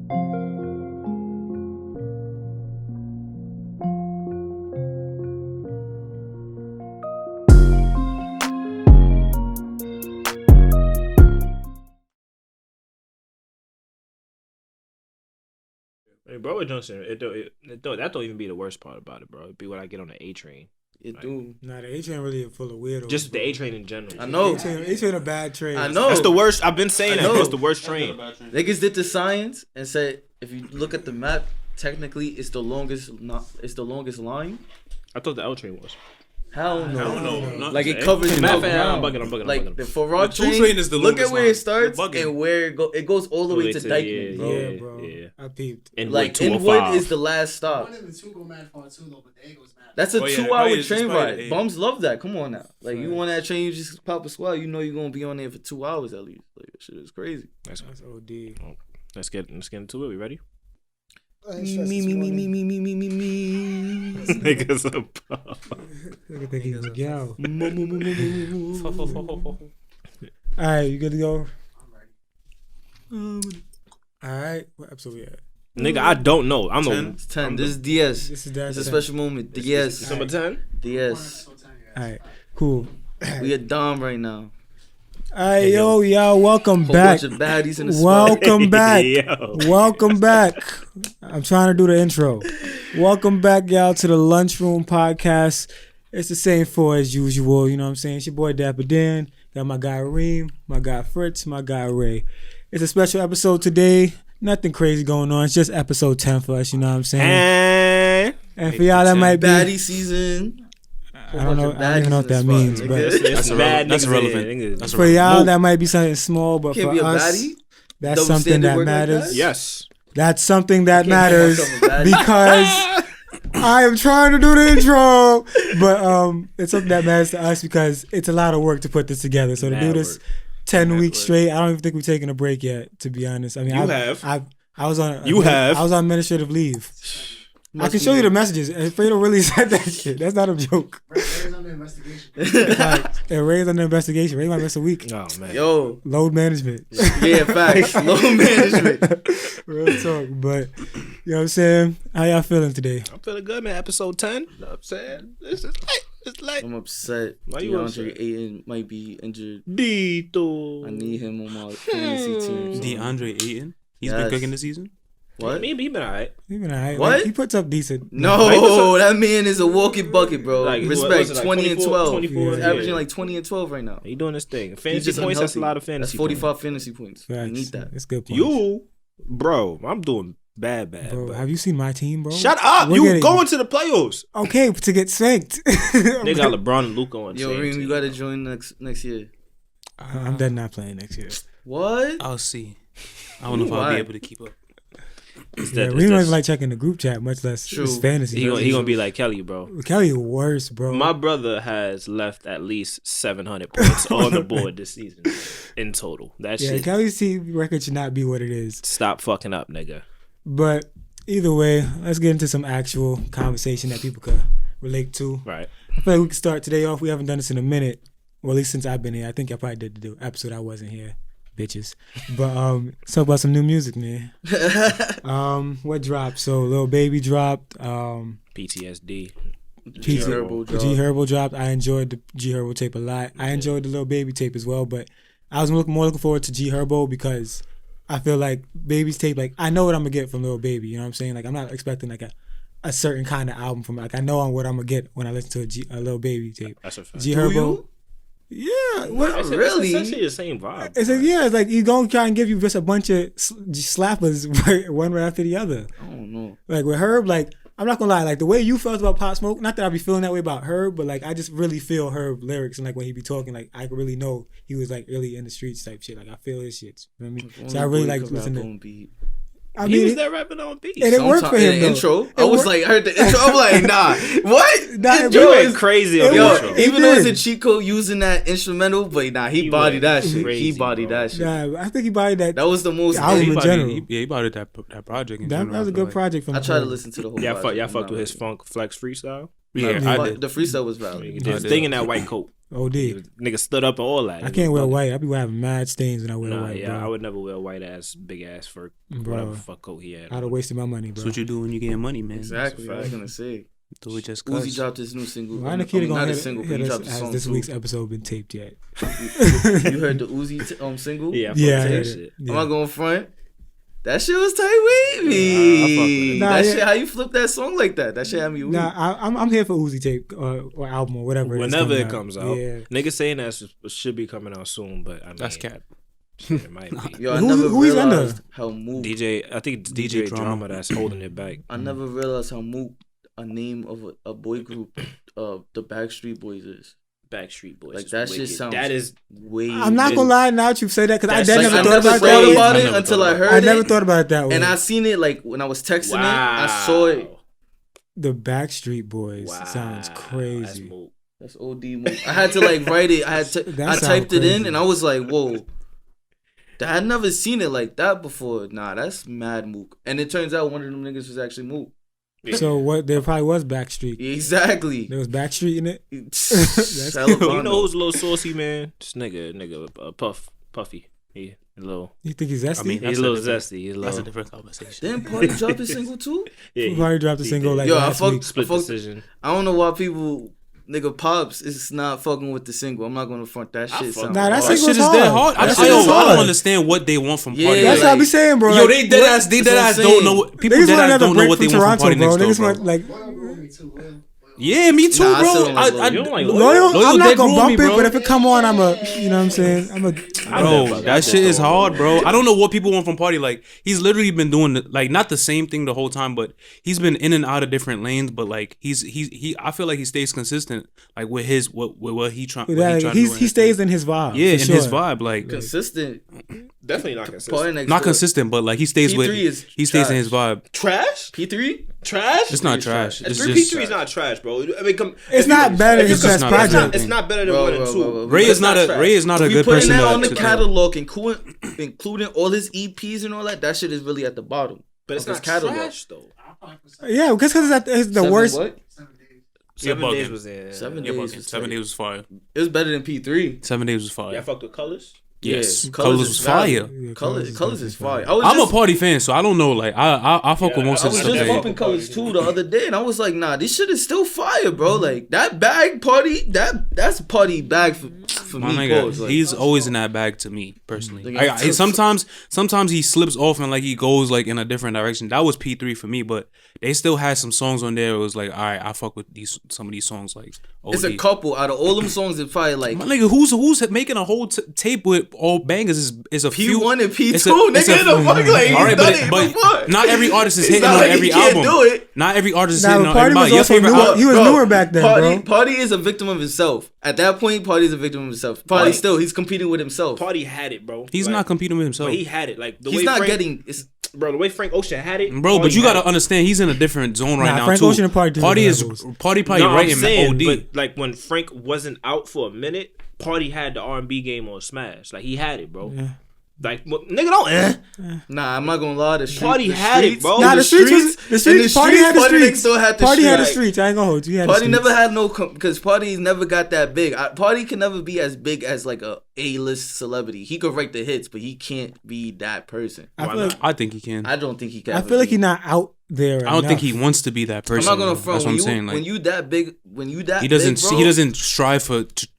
Hey, bro, Johnson, that don't even be the worst part about it, bro. It'd be when I get on the A train. It like, do. Nah, the A train really full of weirdos. Just the A train in general. I know. A train a bad train. I know. That's the worst. I've been saying that. It's the worst train. Niggas did the science and said if you look at the map, technically it's the longest. It's the longest line. I thought the L train was. Hell no. Hell no. Like it covers the I'm ground. bugging. Like the Farad The 2 train is the look at longest where line. it starts You're bugging. and where it goes all the way to Dykeman, bro. Yeah, bro. Yeah. I peeped. Inwood Like Inwood is the last stop. One and the 2 go mad far too though, but the A goes mad. That's a 2-hour right, it's train probably ride. the A. Bums love that. Come on now. Like you on that train, you just pop a squat. You know you're gonna be on there for 2 hours at least. Like that shit is crazy. That's OD. Let's get into it. We ready? Me. Niggas a Look at he's a gal. Alright, you good to go? I'm ready. Alright, what episode we at? Nigga, I don't know. I'm 10. It's 10. This is DS. This is that. It's a special moment. DS. number 10. DS. Alright, cool. We a Dom right now. Alright, yo, y'all, welcome Whole back. bunch of baddies in the spot. Welcome back. Yo. Welcome back. I'm trying to do the intro. Welcome back, y'all, to the Lunchroom podcast. It's the same 4 as usual. You know what I'm saying? It's your boy Dapper Dan. Got my guy Reem, my guy Fritz, my guy Ray. It's a special episode today. Nothing crazy going on. It's just episode 10 for us. You know what I'm saying? And for y'all that might be Baddie season. I don't know. I don't even know what that means. But That's irrelevant. That's for y'all, that might be something small. But Can't for be a us, baddie. that's Double something standard that work like matters. that? Yes. That's something that Can't call matters myself a baddie. because I am trying to do the intro. But it's something that matters to us because it's a lot of work to put this together. So to Mad do this work. 10 Mad weeks work. straight, I don't even think we've taken a break yet. To be honest, I mean, I was on. You have. I was on administrative leave. I can show you the messages. And Fredo really said that shit. That's not a joke. Ray's under investigation. And Ray's under investigation. Ray might miss a week. Oh man. Yo. Load management. Yeah, facts. Low management. Real talk. But, you know what I'm saying? How y'all feeling today? I'm feeling good, man. Episode 10. You know what I'm saying? This is late. It's late. I'm upset. Why you DeAndre upset? Ayton might be injured. Dito. I need him on my fantasy team. so- DeAndre Ayton. He's Yes. been cooking this season. What? He been alright. He been alright. What? Like, he puts up decent. No, that man is a walking bucket, bro. Like, what was Respect. it, like 20 and 24, 12. 24, He's yeah. averaging like 20 and 12 right now. He doing this thing. He's Fantasy just points. That's a unhealthy. lot of fantasy. That's 45 fantasy points. I Facts. need that. It's good points. points. You, bro. I'm doing bad. Bro, have you seen my team, bro? Shut up. We're You getting- going to the playoffs? Okay, to get spanked. They got LeBron and Luka on the Yo, same Reem, team. you gotta join next year. I'm dead not playing next year. What? I'll see. I don't know if I'll Why? be able to keep up. Yeah, we don't even like checking the group chat, much less True. his fantasy. He gonna be like Kelly, bro. Kelly worse, bro. My brother has left at least 700 points on the board this season in total. That yeah, shit. Kelly's team record should not be what it is. Stop fucking up, nigga. But either way, let's get into some actual conversation that people could relate to. Right. I feel like we can start today off. We haven't done this in a minute. Well, at least since I've been here. I think I probably did the episode I wasn't here. Bitches. But let's talk about some new music, man. What dropped? So Lil Baby dropped. PTSD. G Herbo G Herbo dropped. I enjoyed the G Herbo tape a lot. I enjoyed the Lil Baby tape as well, but I was more looking forward to G Herbo because I feel like Baby's tape, like I know what I'm gonna get from Lil Baby. You know what I'm saying? Like I'm not expecting like a certain kind of album from like I know what I'm gonna get when I listen to a Lil Baby tape. That's a fact. G Do Herbo. you? Yeah, It's really? essentially the same vibe. It's like, yeah, it's like he's gonna try and give you just a bunch of slappers one right after the other. I don't know. Like with Herb, like I'm not gonna lie, like the way you felt about Pop Smoke, not that I be feeling that way about Herb, but like I just really feel Herb lyrics and like when he be talking, like I really know he was like really in the streets type shit. Like I feel his shit. You know what I mean? So I really like listening to. I He mean, was there rapping on beat. and it worked for him In the though. intro, I was like, I heard the intro. I'm like, nah, what? Nah, Intro You it went crazy on it the Yo, worked. intro. even though it's did. a cheat code using that instrumental, but nah, he bodied that shit. crazy, He bodied bro. that shit. Nah, I think he bought that. That was the most. Yeah, I was He in bought general. he bought that project in That general. was a I feel good like. project from I tried to Herb. listen to the whole. Y'all project. fucked I'm with not his ready. funk flex freestyle. Yeah, Nah, I did. the freestyle was valid. Nigga did his thing in that white coat. OD. Nigga stood up and all that. I can't wear white. I be having mad stains when I wear Nah, white, yeah, bro. I would never wear white ass, big ass fur, Bro. whatever fuck coat he had. I'd have wasted my money, bro. That's what you do when you get money, man. Exactly. I was gonna say. Do it just Uzi cause. dropped his new single. Why I Nikita mean, gonna not a hit, single, but hit he us dropped a as song this too. week's episode been taped yet? You heard the Uzi single? Yeah, I fuck Yeah, with I that heard shit. it. I'm Yeah. not going front. That shit was tight wavy. I fuck with it. Nah, That yeah. shit, how you flip that song like that? That shit had me weak. Nah, I'm here for Uzi tape or album or whatever. Whenever is it comes out. Yeah. Niggas saying that should be coming out soon, but I mean, That's cap. shit, it might be. Yo, I Who- never who he's under? realized how Mook. I think it's DJ Drama that's holding it back. I never realized how Mook a name of a boy group of the Backstreet Boys is. Backstreet Boys. Like, is that shit wicked. sounds That is way. I'm not gonna lie now that you say that because I That's never like- I thought never about thought that. about I it never until thought I about heard I it. never thought about it that way. And I seen it like when I was texting it. I saw it. The Backstreet Boys Wow. sounds That's crazy. Mook. That's OD Mook. I had to like write it. I That typed it in crazy. and I was like, whoa. I had never seen it like that before. Nah, that's mad Mook. And it turns out one of them niggas was actually Mook. So what? There probably was Backstreet. Exactly. There was Backstreet in it. Hella You fun, know though. who's a little saucy, man? This nigga, Puffy. He a little. You think he's zesty? I mean, He's a little zesty. He's a That's a little. different conversation. Didn't Party drop a single too? Yeah, He probably dropped a he single did. like Yo, I last fuck- week. Split fuck- decision. I don't know why people, nigga, Pops is not fucking with the single. I'm not gonna front that I shit. fuck Sound Nah, that hard. That single's shit is dead hard. hard. That I shit is don't hard. understand what they want from Yeah, Party. That's like- what I be saying, bro. Yo, Like, they dead what- ass. They That's dead what I'm ass don't know. saying. People Niggas dead want ass another don't know break what they from want from Toronto, Party bro. Next Door, Niggas bro. want like Loyal with me too. Loyal. Yeah, me too, Nah, I bro. still don't like Loyal. You don't like loyal. Loyal I'm not dead gonna grew on bump me, it, bro. but if it come on, I'm a. You know what I'm saying? I'm a. Bro, that shit is hard, bro. I don't know what people want from Party. Like, he's literally been doing like not the same thing the whole time, but he's been in and out of different lanes. But like, he I feel like he stays consistent, like with his what he trying. He stays in his vibe. Yeah, in for his sure. vibe, like Consistent. Definitely not consistent. Party Next not Door. consistent, but like he stays P3 with. is He stays in trash. his vibe. Trash? P3? Trash? It's not trash. It's P3 just is not trash, bro. I mean, It's not better than his It's best not project. It's not better than Bro, 1 and bro, 2. bro, bro. Ray It's is not a trash. Ray is not a We good putting person that on the to catalog, including all his EPs and all that. That shit is really at the bottom. But it's of his not catalog. trash though. Yeah, because it's the Seven worst. What? 7 days. 7 bugging. days was in. 7 Yeah, days. but was 7 tight. days was fire. It was better than P3. 7 days was fire. Yeah, I fucked with Colors. Yes, Yeah, Colors is was valid. fire. Yeah, Colors is fire. I'm a Party fan, so I don't know. Like I fuck with most I of the was stuff. just Okay. bumping Colors too the other day, and I was like, nah, this shit is still fire, bro. Like that bag Party, that's Party bag for My me. nigga, Pause. Like, he's always in that bag to me personally. Nigga, Sometimes he slips off and like he goes like in a different direction. That was P3 for me, but they still had some songs on there. It was like, all right, I fuck with some of these songs. Like, it's a OD. couple out of all them songs. It's probably like My nigga, who's making a whole tape with all bangers is a few. P1 and P2. it's a- Nigga, it's a- the fuck, like, all right, he's done it before. not every artist is It's hitting not on like every he can't album. do it. Not every artist is Nah, hitting but on Party was everybody. Your also favorite newer. album- He was newer back then, bro. Party is a victim of himself. At that point, Party is a victim of himself. Party still, he's competing with himself. Party had it, bro. He's Like, not competing with himself. But he had it. Like the He's way not Frank, getting. It's, bro. The way Frank Ocean had it, Bro, but Party you had gotta it. understand he's in a different zone right Nah, now Frank too. Ocean and Party Party different is levels. Party probably No, I'm writing saying, OD. but like when Frank wasn't out for a minute, Party had the R&B game on smash. Like he had it, bro. Yeah. Like well, nigga, don't. nah, I'm not gonna lie. The street, Party the had it, streets- bro. Nah, in the streets was the in streets. Party had the Party streets. Next Door had the Party had the streets. streets. I ain't gonna hold you. He had Party the streets. never had no because Party never got that big. Party can never be as big as like a A-list celebrity. He could write the hits, but he can't be that person. I feel like I think he can. I don't think he can. I ever feel like be. he's not out there. I don't think he enough. wants to be that I'm person. not gonna That's front. what I'm When saying. Like when you that big, when you that he doesn't big, bro, he doesn't strive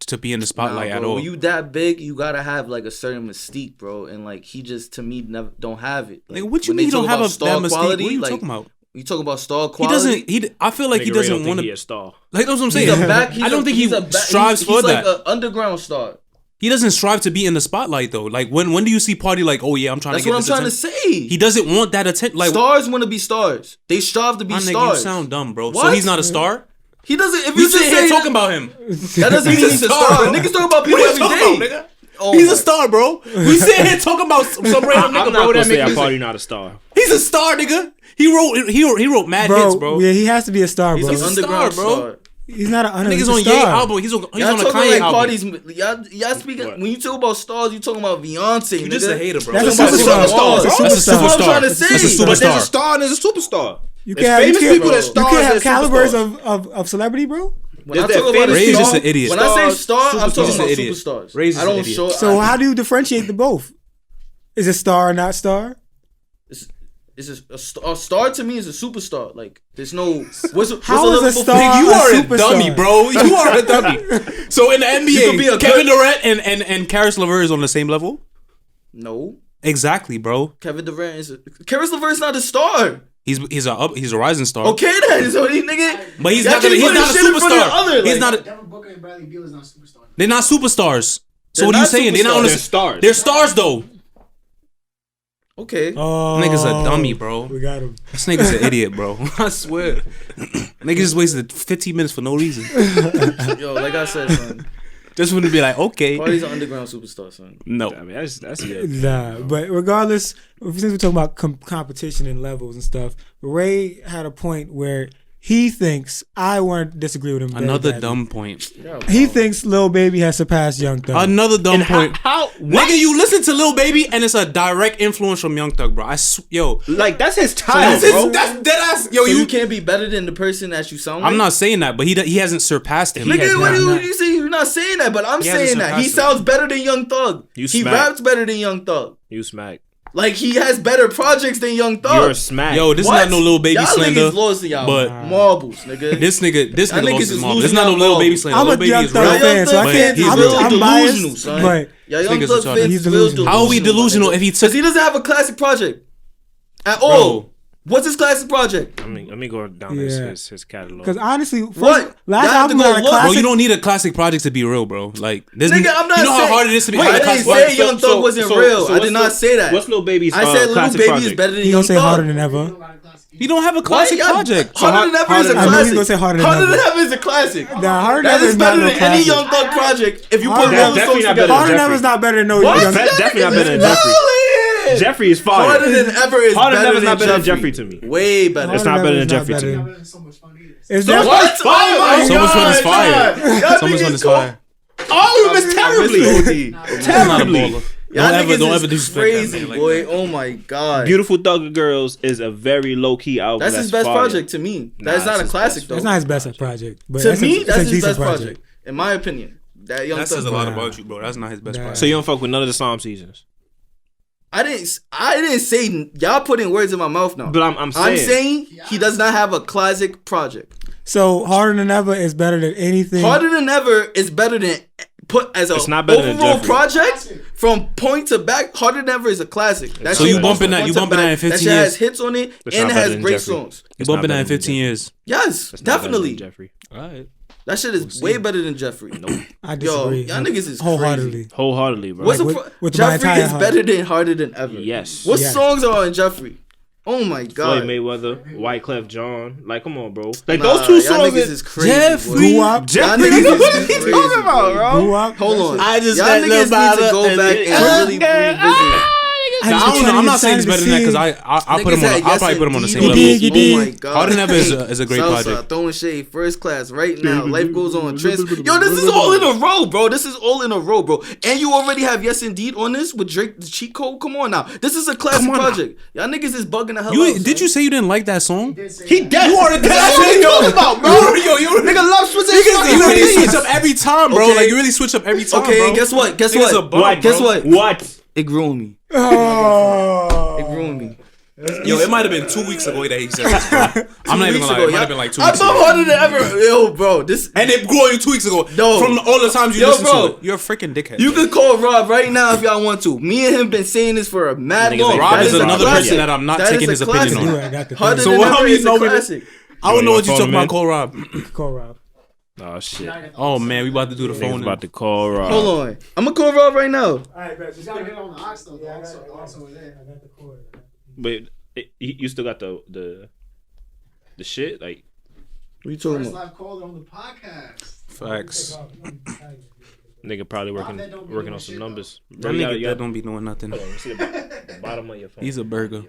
to be in the spotlight nah, at bro, all. When you that big, you gotta have like a certain mystique, bro. And like he just to me never don't have it. Like, Like, what you when mean they he don't talk have about that star mystique? quality, What are you like, talking about? You talk about star He quality. doesn't. I feel like he Nigga Ray doesn't don't want think he to. a star. Like that's what I'm saying. He's a back. I don't think he strives for he's that. like an underground star. He doesn't strive to be in the spotlight though. Like when do you see Party like, oh yeah, I'm trying That's to get what I'm this trying to attention? say. He doesn't want that attention. Like Stars want to be stars. They strive to be my nigga, you stars. sound dumb, bro. So What? he's not a star. He doesn't. If You you just sit here say talking about him. that doesn't mean he's a star, star. bro. Niggas talk about people What are you every talking day. about, nigga? Oh He's my- a star, bro. We sit here talking about some random I'm nigga, not bro. gonna That say make a music. Party not a star. He's a star, nigga. He wrote mad hits, bro. Yeah, he has to be a star, bro. He's an a underground star, bro. star. He's not an Niggas he's on a Ye star. album. He's on Y'all a talking Kanye like album. parties. Y'all speaking What? when you talk about stars, you talking about Beyonce. You nigga. just a hater, bro. That's Talking a about superstar. stars. That's a That's what I'm superstar. trying to say. That's a But there's superstar. a star and there's a superstar. You There's can't, famous you can't, people that you stars can't have as calibers superstars. of celebrity, bro. When I There's talk that about a Ray is star, just an idiot. when I say star, I'm Superstars. talking He's about an idiot. superstars. Ray's I an don't idiot. show. So how do you differentiate the both? Is it star or not star? It's a star to me is a superstar. Like there's no. What's How the is a level star Nigga, you are a superstar? dummy, bro. You are a dummy. So in the You could be a NBA, Kevin good- Durant and Karis LeVert is on the same level. No, Exactly, bro. Kevin Durant is. Karis LeVert's not a star. He's a rising star. Okay then, so he nigga. But he's y'all not keep he's putting not a shit in front of the superstar. other, He's like- not. Devin Booker and Bradley Beal is not superstars. They're not superstars. So They're what are you not saying? They're not on the They're stars. They're stars though. Okay. Oh, Nigga's a dummy, bro. We got him. This nigga's an idiot, bro. I swear. Nigga just wasted 15 minutes for no reason. Yo, like I said, son. Just want to be like, okay. Party's an underground superstar, son. No. I mean, that's good. Nah, but regardless, since we're talking about competition and levels and stuff, Ray had a point where he thinks, I want to disagree with him. very Another badly. dumb point. Yeah, He bro. thinks Lil Baby has surpassed Young Thug. Another dumb point. How? Nigga, you listen to Lil Baby and it's a direct influence from Young Thug, bro. Yo. Like that's his So time, bro. that's dead ass. Yo, So you you. can't be better than the person that you sound like. I'm not saying that, but he hasn't surpassed him. Nigga, what not. do you say? You're not saying that, but I'm He hasn't saying that. He surpassed him. sounds better than Young Thug. You He smack. raps better than Young Thug. You smack. Like he has better projects than Young Thug. You're a smack. Yo, this What? is not no Lil Baby y'all slander. niggas lost to y'all but- marbles, nigga. This nigga Y'all niggas lost is his mom. losing This is not no y'all Lil Baby marbles. slander. I'm Lil a Baby Young is Thug real. Young fan, so I Thug can't. fans is I'm, real I'm delusional, biased, son. but Yeah, Young Niggas are Thug trying- fans He's is real delusional. delusional. How are we delusional if he Because took? he doesn't have a classic project at all. Bro, What's his classic project? I mean, let me go down Yeah. his catalog. because honestly, first, What? last Y'all have to album go got a look. bro, classic. you don't need a classic project to be real, bro. Like, there's Nigga, I'm not you know saying. how hard it is to be Wait, a I classic didn't project. say Young Thug wasn't real. I what's did not say that. What's Lil Baby's I said Little classic Baby project? is better than He Young gonna say Thug. harder than ever. You don't have a classic Why? project. Harder than ever is a I knew he classic. gonna say harder than Harder than ever. ever is a classic. Nah, harder than That ever is is not better no than any classic. Young Thug project. If you Harder put than all the definitely songs not together. better Harder than Jeffrey. ever is not better than no What? Young Thug. Definitely not better than Jeffrey. Jeffrey. Jeffrey is fire. Harder than ever is Harder than better ever is than not better than Jeffrey. Jeffrey to me. Way better. It's Harder not better than ever is Jeffrey not to better me. than- Having so much fun either. Is So that what? Oh my So much fun is fire. God. So much fun is fire. Oh, he was terribly. He's not a Terribly. baller. Y'all Don't niggas ever is disrespect crazy, that man like boy. that. Oh my god. Beautiful Thugger Girls is a very low key album. That's his best fire. project to me. That's Nah, not a it's his classic best. though. It's not his best project, but To that's me, it's that's a his decent best project. In my opinion. That Young That Thug says a lot project. about you, bro. That's not his best Nah. project. So you don't fuck with none of the Psalm seasons. I didn't say y'all putting words in my mouth now. But I'm saying. he does not have a classic project. So harder than ever is better than anything. Harder than ever is better than put as a It's not better than overall Jeffrey. project from point to back. Harder than ever is a classic. That So shit you goes bumping from that- front you to bumping back. that in 15 That shit has years? hits on it It's and not it better has than great Jeffrey. songs. You It's not bumping that better in than 15 years. Yes, It's not better than definitely. Jeffrey. All right. That shit is way better than Jeffrey. I Yo, disagree. y'all niggas is wholeheartedly. crazy. Wholeheartedly, bro. What's Like, the with- pro- with my Jeffrey entire is heart. better than Harder Than Ever. Yes. What Yes. songs are on Jeffrey? Oh my god. Floyd Mayweather, Wyclef John. Like, come on, bro. Like Nah, those two y'all songs. niggas is crazy. Jeffrey. boy. Grew up. Jeffrey, Y'all niggas what is is he crazy, talking about, boy. bro? Grew up. Hold on. I just y'all met niggas Lil need to Baba go and back it- and really revisit. I Nah, just I don't know. trying I'm not to saying he's better than that because see- I put him Niggas on. had I'll Yes probably put him on the same You level. did, you did. Oh my god. Harder Than Ever is a great Southside, project. throwing shade, first class, right now. Life goes on. Yo, this is all in a row, bro. This is all in a row, bro. And you already have Yes Indeed on this with Drake, the cheat code. Come on now. This is a classic Come on now. project. Y'all niggas is bugging the hell You out. did you say you didn't like that song? He dead. You are a That's what he talking about, bro. Nigga love switching You really opinions. switch up every time, bro. Okay. Like you really switch up every time, Okay, bro. and guess what? Guess Nigga's a what? bum, Guess bro. what? What? It ruined me. Oh. It ruined me. Yo, it might have been 2 weeks ago that he said this, bro. I'm not even gonna lie. It might have been like 2 I weeks thought ago. Harder Than Ever. Yo, bro, this. And it grew on you 2 weeks ago. No. From all the times you Yo, listened bro. to it. You're a freaking dickhead. You can call Rob right now if y'all want to. Me and him been saying this for a mad Niggas long. ain't Rob That is a another classic. person that I'm not That taking is his a opinion classic. You, I got the Harder thing. So Than what Ever you is a know me to- classic. I don't know what You you're wanna talking phone about, Cole Rob. Call Rob. Oh shit. Oh man, we about to do the Niggas phone. about to call Rob. Hold on. I'm gonna call Rob right now. All right, bet. You gotta get on the ox though. Also there. I got the cord. But you still got the shit like. What you talking First about? live caller on the podcast. Facts. Nigga probably That don't be working doing on some shit, numbers. That Bro, you nigga gotta- that don't be doing nothing. Hold on, let me see the bottom of your phone. He's a burger.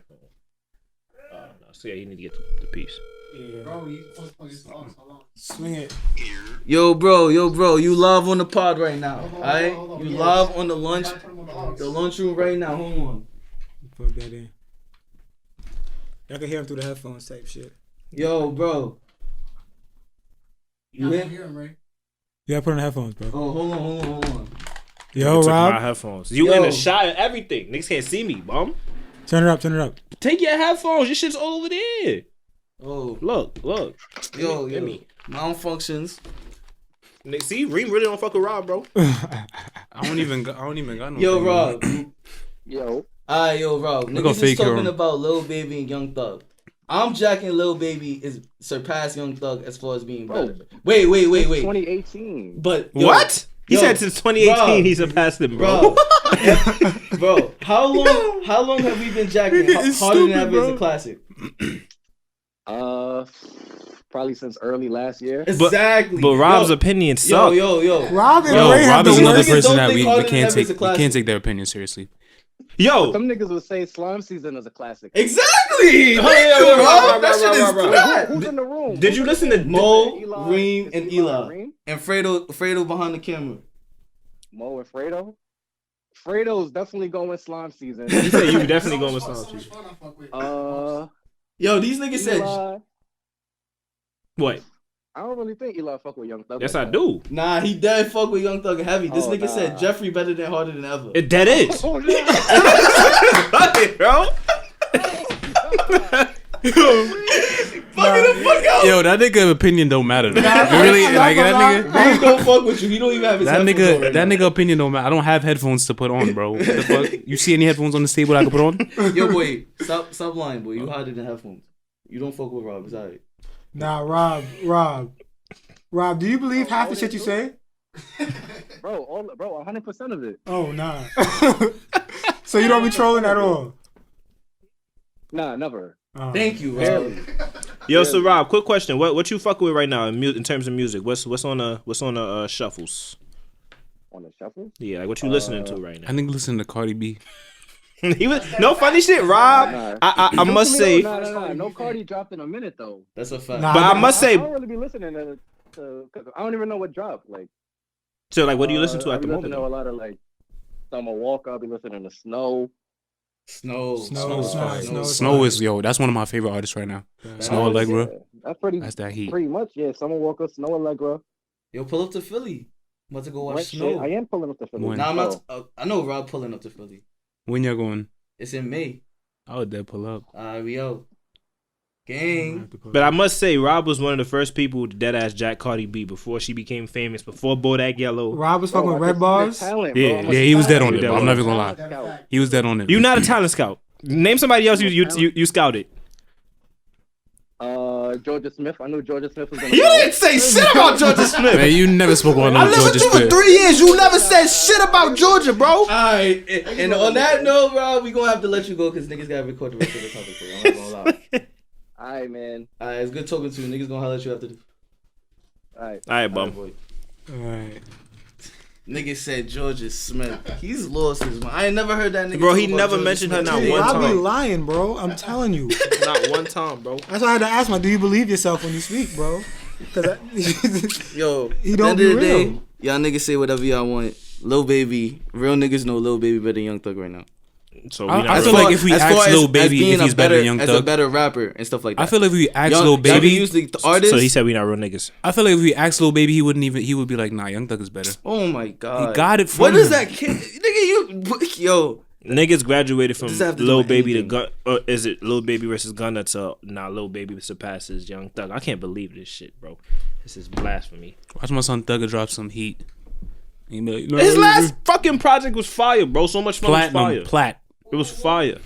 No, so yeah, you need to get the piece. Yeah. Bro, you supposed to plug this off. Hold on. Swing it. Yo, bro, you live on the pod right now. Hold on, Alright? hold on. You Yeah. live on the lunch, Gotta put him on the aux. the lunchroom right now. Hold on. Plug that in. Y'all can hear him through the headphones type shit. Yo, bro. You You not hear? hear him, right? You gotta put on the headphones, bro. Oh, hold on. Yo, Took my Rob, headphones. You Yo. in the shot and everything. Niggas can't see me, bum. turn it up. Take your headphones. Your shit's all over there. Oh, Look. yo. Give me. Malfunctions. Nigga, see, Reem really don't fuck with Rob, bro. I don't even got no. Yo, thing, Rob. Yo, Alright, yo, Rob. Look how Niggas is fake you talking are. about Lil Baby and Young Thug. I'm jacking Lil Baby is surpassed Young Thug as far as being better. Wait. 2018. But yo, What? He yo, said since 2018 Rob, he surpassed him, bro. Bro, how long have we been jacking It's Harder Than stupid, Ever bro. is a classic? Probably since early last year. Exactly. But Rob's Yo, opinion suck. Yo. Rob and Yo, Ray have Rob the is another worst. Niggas person don't that think we Harder Than can't Ever is take. a We classic. can't take their opinion seriously. Yo, Some niggas would say Slime Season is a classic. Exactly. Oh, Thank yeah, you, Rob, Rob. That Rob, shit Rob, is Rob. bad. Who's in the room? did you listen to Mo, Eli, Reem, is and Eli Eli. Reem? And Fredo behind the camera. Mo and Fredo. Fredo's definitely going Slime Season. he said you definitely going with So Slime much Season. fun I fuck with. Yo, these niggas said, Eli, What? I don't really think Eli fuck with Young Thug. Yes, like I that. do. nah, he dead fuck with Young Thug heavy. This Oh, nigga nah. said Jeffrey better than Harder Than Ever. It dead is. Oh, yeah. Fuck it, bro. Fucking the fuck out. Yo, that nigga opinion don't matter. Though. Really, like that nigga. He don't fuck with you. He don't even have his That headphones on right that now. nigga opinion don't matter. I don't have headphones to put on, bro. What the fuck? You see any headphones on this table I can put on? Yo, boy, stop lying, boy. You harder than headphones. You don't fuck with Rob. It's alright. Nah, Rob, do you believe half the shit you say? Bro, 100% of it. Oh, nah. So you don't be trolling at all? Nah, never. Oh. Thank you, Rob. Barely. Yo, so Rob, quick question. What you fucking with right now in terms of music? What's on the shuffles? On the shuffle? Yeah, like what you listening to right I now? think listen to Cardi B. He was no funny shit, Rob. Nah. I must say, Nah. No Cardi dropped in a minute, though. That's a fact. Nah, but I must I say, don't really be listening to cause I don't even know what dropped. Like, so like, what do you listen to I at the be moment? listening to though? a lot of like Summer Walker. I'll be listening to Snow. Snow. Snow is yo. That's one of my favorite artists right now. Snow Allegra. Yeah, that's pretty. That's that heat. Pretty much, yeah. Summer Walker, Snow Allegra. Yo, pull up to Philly. I'm about to go watch What shit? Snow. I am pulling up the Philly. When? Nah, I'm not. I know Rob pulling up to Philly. When you're going? It's in May. I would there pull up. We out. Gang. But I must say, Rob was one of the first people to dead ass Jack Cardi B before she became famous. Before Bodak Yellow. Rob was fucking with red bars. Yeah, Yeah, he was dead on it. Dead Bro. I'm on never it. gonna lie. Scout. He was dead on it. You not a talent scout. Name somebody else you scouted. Georgia Smith. I knew Georgia Smith was gonna. You didn't say shit about Georgia Smith. Man, you never spoke about I no lived Georgia with you for Smith. 3 years. You never said shit about Georgia, bro. Alright, and on that note, Rob, we gonna have to let you go because niggas gotta record the rest of the topic for you. I'm not gonna lie. Alright, man. Alright, it's good talking to you. Niggas gonna holler at you after this. Alright. All right, Alright, bum. boy. Alright. Nigga said Georgia Smith. He's lost his mind. I ain't never heard that nigga. Bro, talk he about never Georgia mentioned her Smith. not Hey, one Rob be time. lying, bro. I'm telling you. Not one time, bro. That's why I had to ask him, do you believe yourself when you speak, bro? Because Yo, He at don't the end be of the day, real. y'all niggas say whatever y'all want. Lil Baby, real niggas know Lil Baby better than Young Thug right now. So we I not feel really- like if we as ask far as- Lil as Baby being if a he's better than Young as a Thug, better rapper and stuff like that. I feel like if we ask Young- Lil y'all Baby, can use the artist. So he said we not real niggas. I feel like if we ask Lil Baby, he would be like, nah, Young Thug is better. Oh my god, He got it from What is him. that kid? Nigga, yo. Niggas graduated from Does that have to do Lil with Baby to anything? Gun, or is it Lil Baby versus Gunna to now Lil Baby surpasses Young Thug? I can't believe this shit, bro. This is blasphemy. Watch my son Thugger drop some heat. He be like, no, His last fucking project was fire, bro. So much fun was fire. platinum, plat. It was fire.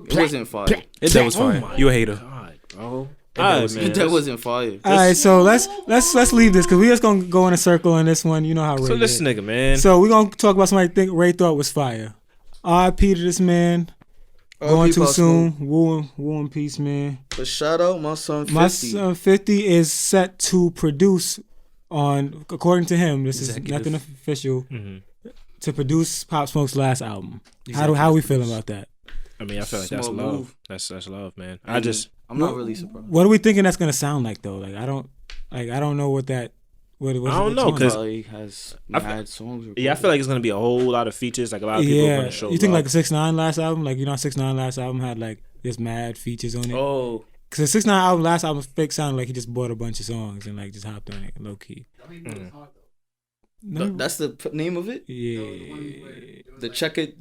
It wasn't fire. That was fire. my You a hater. God, bro. That Alright, was- man. That wasn't fire. All right, so let's leave this because we just gonna go in a circle on this one. You know how Ray So is. this nigga, man. So we're gonna talk about somebody think Ray thought was fire. R.I.P. to this man. Going too soon. Woo in peace, man. But shout out my son 50. My son 50 is set to produce on, according to him, this Executive. is nothing official, Mhm. to produce Pop Smoke's last album. How we feeling about that? I mean, I feel like that's Small love. move. That's love, man. I'm not really surprised. What are we thinking that's gonna sound like though? I don't know what that. What I don't know, what's 'cause- Probably has I had songs. Yeah, I feel like it's gonna be a whole lot of features. Like a lot of people are yeah. gonna show. You think love. like 6ix9ine last album? Like 6ix9ine last album had like this mad features on it. Oh, Cause the 6ix9ine album, last album, fake sounded like he just bought a bunch of songs and like just hopped on it low key. I mean, it was hard though. That's the name of it. Yeah, The check it.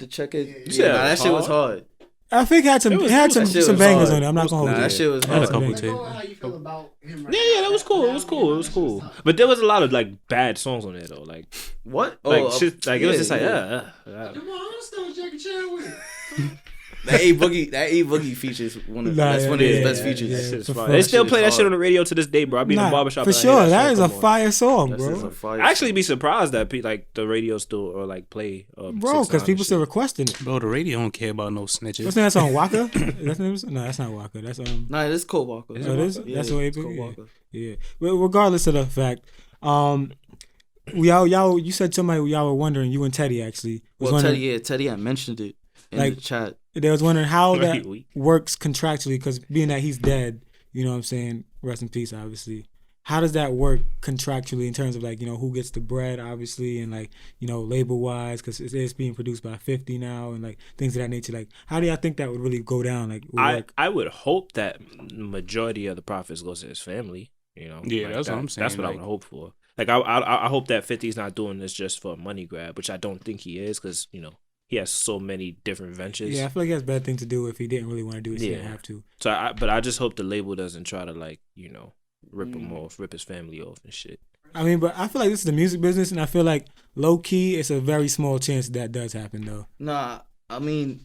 Yeah, Nah, that shit was hard. I think it had some That shit some was bangers hard. on it. I'm not gonna hold Nah, you. that shit was I had a hard. couple Let me too. know how you feel about him right Yeah, that was cool. It was cool. It was cool. But there was a lot of like bad songs on there though. Like What? shit. Like it was just like Come on, I understand what Jackie Chan with. That A Boogie features one of Nah, that's yeah, one of his yeah, best yeah, features. yeah. that shit's for fire. fuck. They still That play shit that is shit on hard. the radio to this day, bro. I be in the Nah, barbershop. for and I hear sure. that That shit is a come on. fire song, That's bro. just a fire I actually song. be surprised that like the radio still or like play. Bro, 6ix9ine because people and still shit. requesting it. Bro, the radio don't care about no What's snitches. that song? Waka? That's the name of it? No, that's not Waka. That's Nah, it's Cole Walker. Oh, it is? Yeah, That's what it's A Cole Boogie- Walker. Yeah. Well, regardless of the fact, y'all, you said somebody y'all were wondering. You and Teddy actually was Well, wondering. Teddy had mentioned it in Like- the chat. They was wondering how that Right, we- works contractually, because being that he's dead, you know what I'm saying? Rest in peace, obviously. How does that work contractually in terms of like, you know, who gets the bread, obviously, and like, you know, label wise, because it's being produced by 50 now and like things of that nature. Like, how do y'all think that would really go down? Like, work? I would hope that majority of the profits goes to his family. You know, Yeah, like that's what I'm saying, That's what I like- would hope for. Like I hope that 50's not doing this just for a money grab, which I don't think he is, because you know he has so many different ventures. Yeah, I feel like that's a bad thing to do if he didn't really want to do it. He Yeah. didn't have to. So but I just hope the label doesn't try to like rip him off, rip his family off and shit. I mean, but I feel like this is the music business, and I feel like low key, it's a very small chance that does happen, though. Nah, I mean,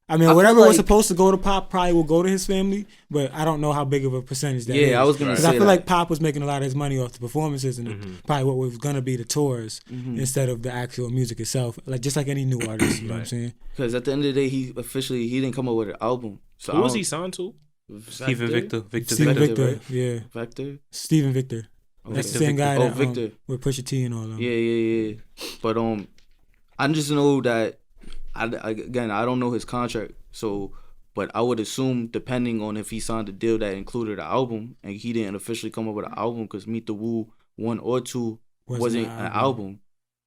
I mean, I feel whatever was like- supposed to go to Pop probably will go to his family, but I don't know how big of a percentage that is. yeah, I was gonna Because say I feel that. like Pop was making a lot of his money off the performances and probably what was gonna be the tours Mm-hmm. instead of the actual music itself. Like just like any new artist, you know what I'm saying? Because at the end of the day, he didn't come up with an album. So Who I was don't- he signed to? Steven Victor. Steven Victor, Victor, right? yeah, Vector. Steven Victor. That's the Okay. same guy Oh, that Victor. with Pusha T and all them. Yeah. But I just know that again, I don't know his contract, so. But I would assume, depending on if he signed a deal that included an album, and he didn't officially come up with an album, because Meet the Woo 1 or 2 wasn't an album,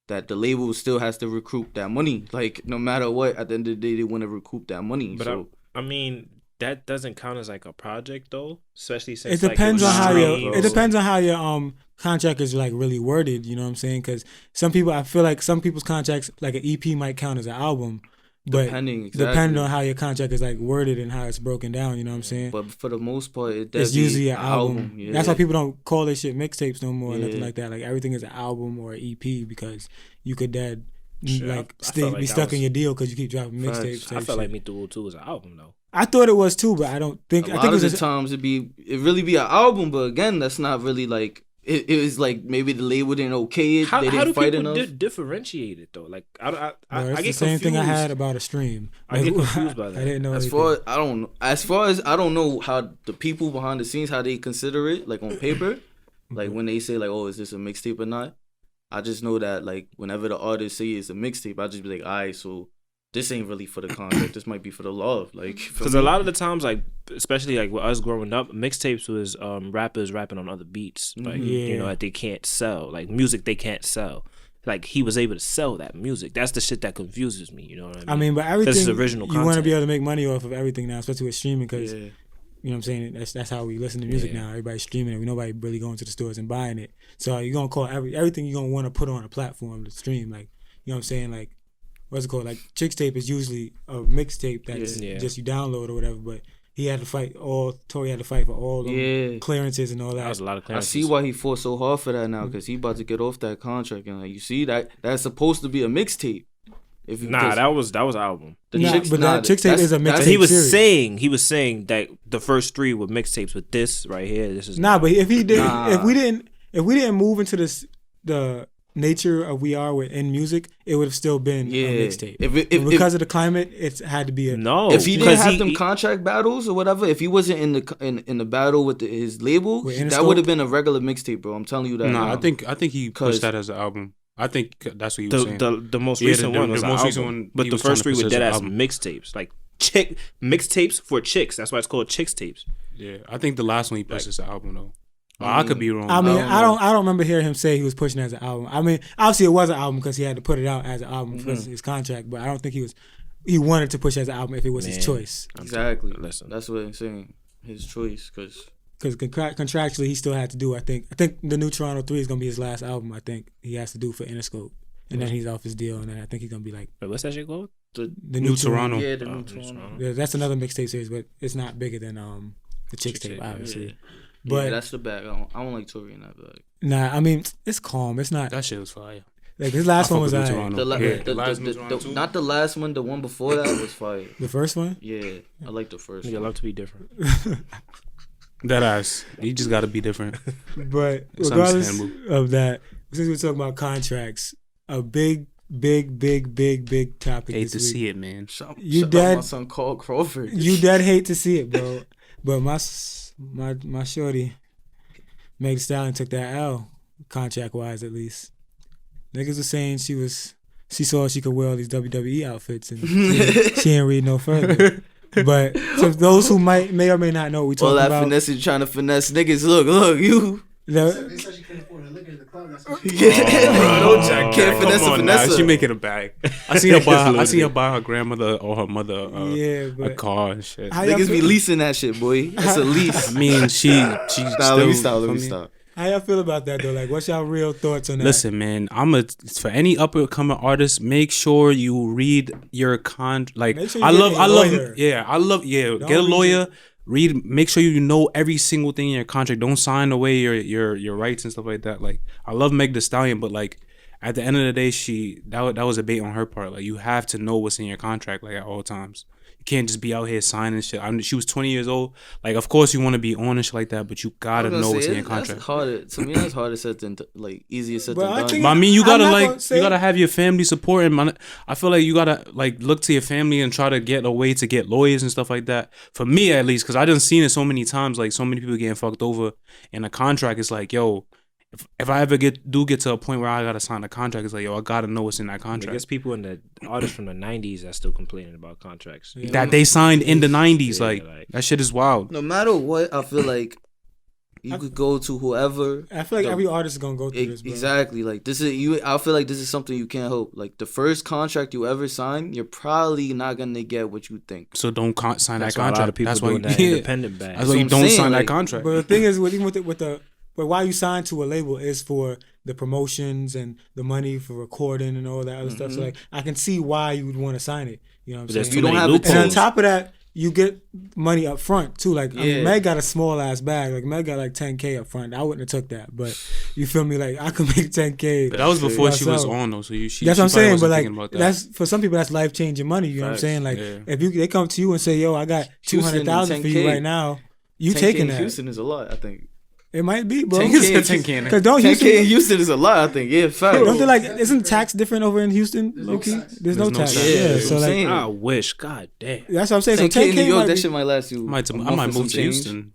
that the label still has to recoup that money. Like, no matter what, at the end of the day, they want to recoup that money. But so I mean, that doesn't count as like a project though, especially since It depends on how streams. your it depends on how your contract is like really worded. You know what I'm saying? Because some people, I feel like some people's contracts, like an EP, might count as an album, but Depending on how your contract is like worded and how it's broken down. You know what I'm saying? But for the most part, It's it's usually an album. Yeah. That's why people don't call this shit mixtapes no more, or nothing Yeah. like that. Like everything is an album or an EP, because you could dead Shit, like I felt like be that stuck in was- your deal because you keep dropping Facts. mixtapes. I type felt like shit. Meet the Woo 2 was an album though. I thought it was too, but I don't think. A I lot think of it the was times it really be an album, but again, that's not really like it was like maybe the label didn't okay it. How They do didn't fight people enough. differentiate it though? Like I Bro, it's get the confused. same thing I had about a stream. I get confused by that. I didn't know As anything. far as I don't know how the people behind the scenes, how they consider it, like on paper, like when they say like, oh, is this a mixtape or not? I just know that like whenever the artist say it's a mixtape, I just be like, all right, so this ain't really for the contract. This might be for the love, like for Because me. a lot of the times, like especially like with us growing up, mixtapes was rappers rapping on other beats, like you know, that they can't sell, like music they can't sell. Like he was able to sell that music. That's the shit that confuses me. You know what I mean? I mean, but everything This is original you want to content. be able to make money off of everything now, especially with streaming, because Yeah. you know what I'm saying. That's how we listen to music Yeah. now. Everybody's streaming it. We nobody really going to the stores and buying it. So you're gonna call everything you're gonna want to put on a platform to stream. Like you know what I'm saying. Like what's it called? Like Chicks Tape is usually a mixtape that's Yeah. just you download or whatever. But he had to fight Tory had to fight for all the clearances and all that that. was a lot of I clearances. see why he fought so hard for that now, because he about to get off that contract, and like you see that's supposed to be a mixtape. If you Nah, that was an album. the Nah, Chicks, but nah, that Chicks Tape that's- is a that's- mixtape. He was serious. saying that the first 3 were mixtapes with this right here. This is Nah, but if he did, Nah. if we didn't move into the nature of we are in music, it would have still been Yeah. a mixtape. If Because of the climate, it's had to be a no. If he didn't because have them contract battles or whatever, if he wasn't in the battle with his label, With that Interscope? would have been a regular mixtape, bro. I'm telling you that. Nah, now. I think he 'Cause- pushed that as an album. I think that's what he was saying. the most Yeah, recent the one was most an recent album, one, but he the was trying first to 3 were push dead as ass an album. mixtapes, like mixtapes for chicks. That's why it's called Chicks Tapes. Yeah, I think the last one he pushed as an album though. I could be wrong. I mean, don't I don't remember hearing him say he was pushing it as an album. I mean, obviously it was an album because he had to put it out as an album because of his contract. But I don't think he wanted to push it as an album if it was his Man. choice. exactly. Listen. That's what I'm saying. his choice, because contractually he still had to do. I think the new Toronto 3 is gonna be his last album. I think he has to do for Interscope, and then he's off his deal, and then I think he's gonna be like. Wait, what's that shit called? the New Toronto. Yeah, the Oh, new New Toronto. Toronto. Yeah, that's another mixtape series, but it's not bigger than the Chicks tape, obviously. Yeah. But Yeah, that's the bag. I don't like Tory in that bag. nah, I mean it's calm. It's not That shit was fire. like his last I one fuck was with New alright. Toronto. The last New Toronto too. not the last one. The one before that was fire. The first one. Yeah, I like the first Nigga one. love to be different. That ass. You just got to be different. But It's regardless understandable. of that, since we're talking about contracts, a big topic. Hate this to week. see it, man. Shout You out dead? my son Carl Crawford. You dead hate to see it, bro. But my shorty, Meg Thee Stallion took that L, contract wise at least. Niggas were saying she saw she could wear all these WWE outfits and she ain't read no further. But to those who may or may not know what we All talking that about. finesse, you trying to finesse niggas. Look, you. The, They said she couldn't afford her liquor in the club. That's what she Yeah. Bro, don't check Can't that. finesse Come a on now. finesse. She making it bag. I see her buy her grandmother or her mother yeah, a but car and shit. how y'all Niggas be feel- leasing that shit, boy. It's a lease. I mean, she Nah, let me still. stop. How y'all feel about that though? Like, what's y'all real thoughts on that? Listen, man, for any up and coming artist, make sure you read your Like, Make sure you I get love, a get Don't a read lawyer. Read, make sure you know every single thing in your contract. Don't sign away your rights and stuff like that. Like, I love Meg Thee Stallion, but like at the end of the day, that was a bait on her part. Like, you have to know what's in your contract, like at all times. You can't just be out here signing shit. She was 20 years old. Like, of course you want to be on and shit like that, but you gotta know what's in your contract. That's harder. To me, that's harder said than like easier said But I than think- done. But I mean, you I'm gotta not like, gonna say- you gotta have your family support, and I feel like you gotta like look to your family and try to get a way to get lawyers and stuff like that. For me, at least, because I done seen it so many times, like so many people getting fucked over in a contract. It's like, yo, if I ever get to a point where I gotta sign a contract, it's like, yo, I gotta know what's in that I contract guess people in the artists from the '90s are still complaining about contracts. Yeah. that they signed in the '90s. Yeah, like, like- that shit is wild. No matter what, I feel like you could go to whoever. I feel like the- every artist is gonna go through this, bro. Exactly. Like this is you. I feel like this is something you can't help. Like the first contract you ever sign, you're probably not gonna get what you think. So don't sign That's that why a contract. lot of people That's why doing that independent bag. That's why what you I'm don't saying, sign that like- contract. But the thing is, even with but why you sign to a label is for the promotions and the money for recording and all that other stuff. So like, I can see why you would want to sign it. You know what I'm But there's saying? too You don't many have a loopholes. And on top of that, you get money up front too. Like I mean, Yeah. Meg got a small ass bag. Like Meg got like 10K up front. I wouldn't have took that, but you feel me? Like I could make 10K. But that was before she was myself. on though. So she That's what I'm probably saying. wasn't But like thinking about that. that's for some people that's life changing money. You know what I'm Facts. saying? Like Yeah. if they come to you and say, "Yo, I got Houston and 200,000 for you 10K. right now," you 10K taking in that? Houston is a lot. I think. It might be, bro. 10K in 10K. Because don't 10K in Houston? Houston is a lot. I think. Yeah, fact. Don't they like? Isn't tax different over in Houston? Low key, there's no tax. tax. Yeah, Yeah, so that's what I'm like saying. I wish, god damn. that's what I'm saying. So 10K in New York, might that be- shit might last you. I might a month move and some to change. Houston.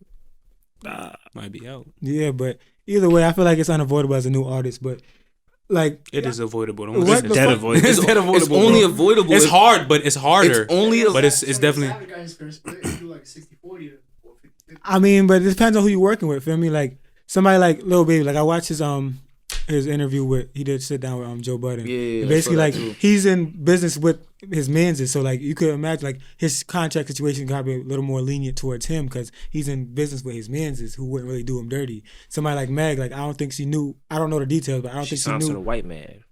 Might be out. Yeah, but either way, I feel like it's unavoidable as a new artist. But like, It is avoidable. Don't What say the that. fuck? avoidable. It's dead avoidable. It's only bro. avoidable. It's if- hard, but it's harder. It's only. but it's definitely. Savage guys gonna split and do like a 60-40 or 50-50. I mean, but it depends on who you're working with. Feel me? Like somebody like Lil Baby. Like I watched his interview with he did sit down with Joe Budden. Yeah, And I basically saw like that too. he's in business with his man's. So like you could imagine like his contract situation got to be a little more lenient towards him because he's in business with his man's who wouldn't really do him dirty. Somebody like Meg, like I don't think she knew. I don't know the details, but I don't She think she sounds to the knew. white man.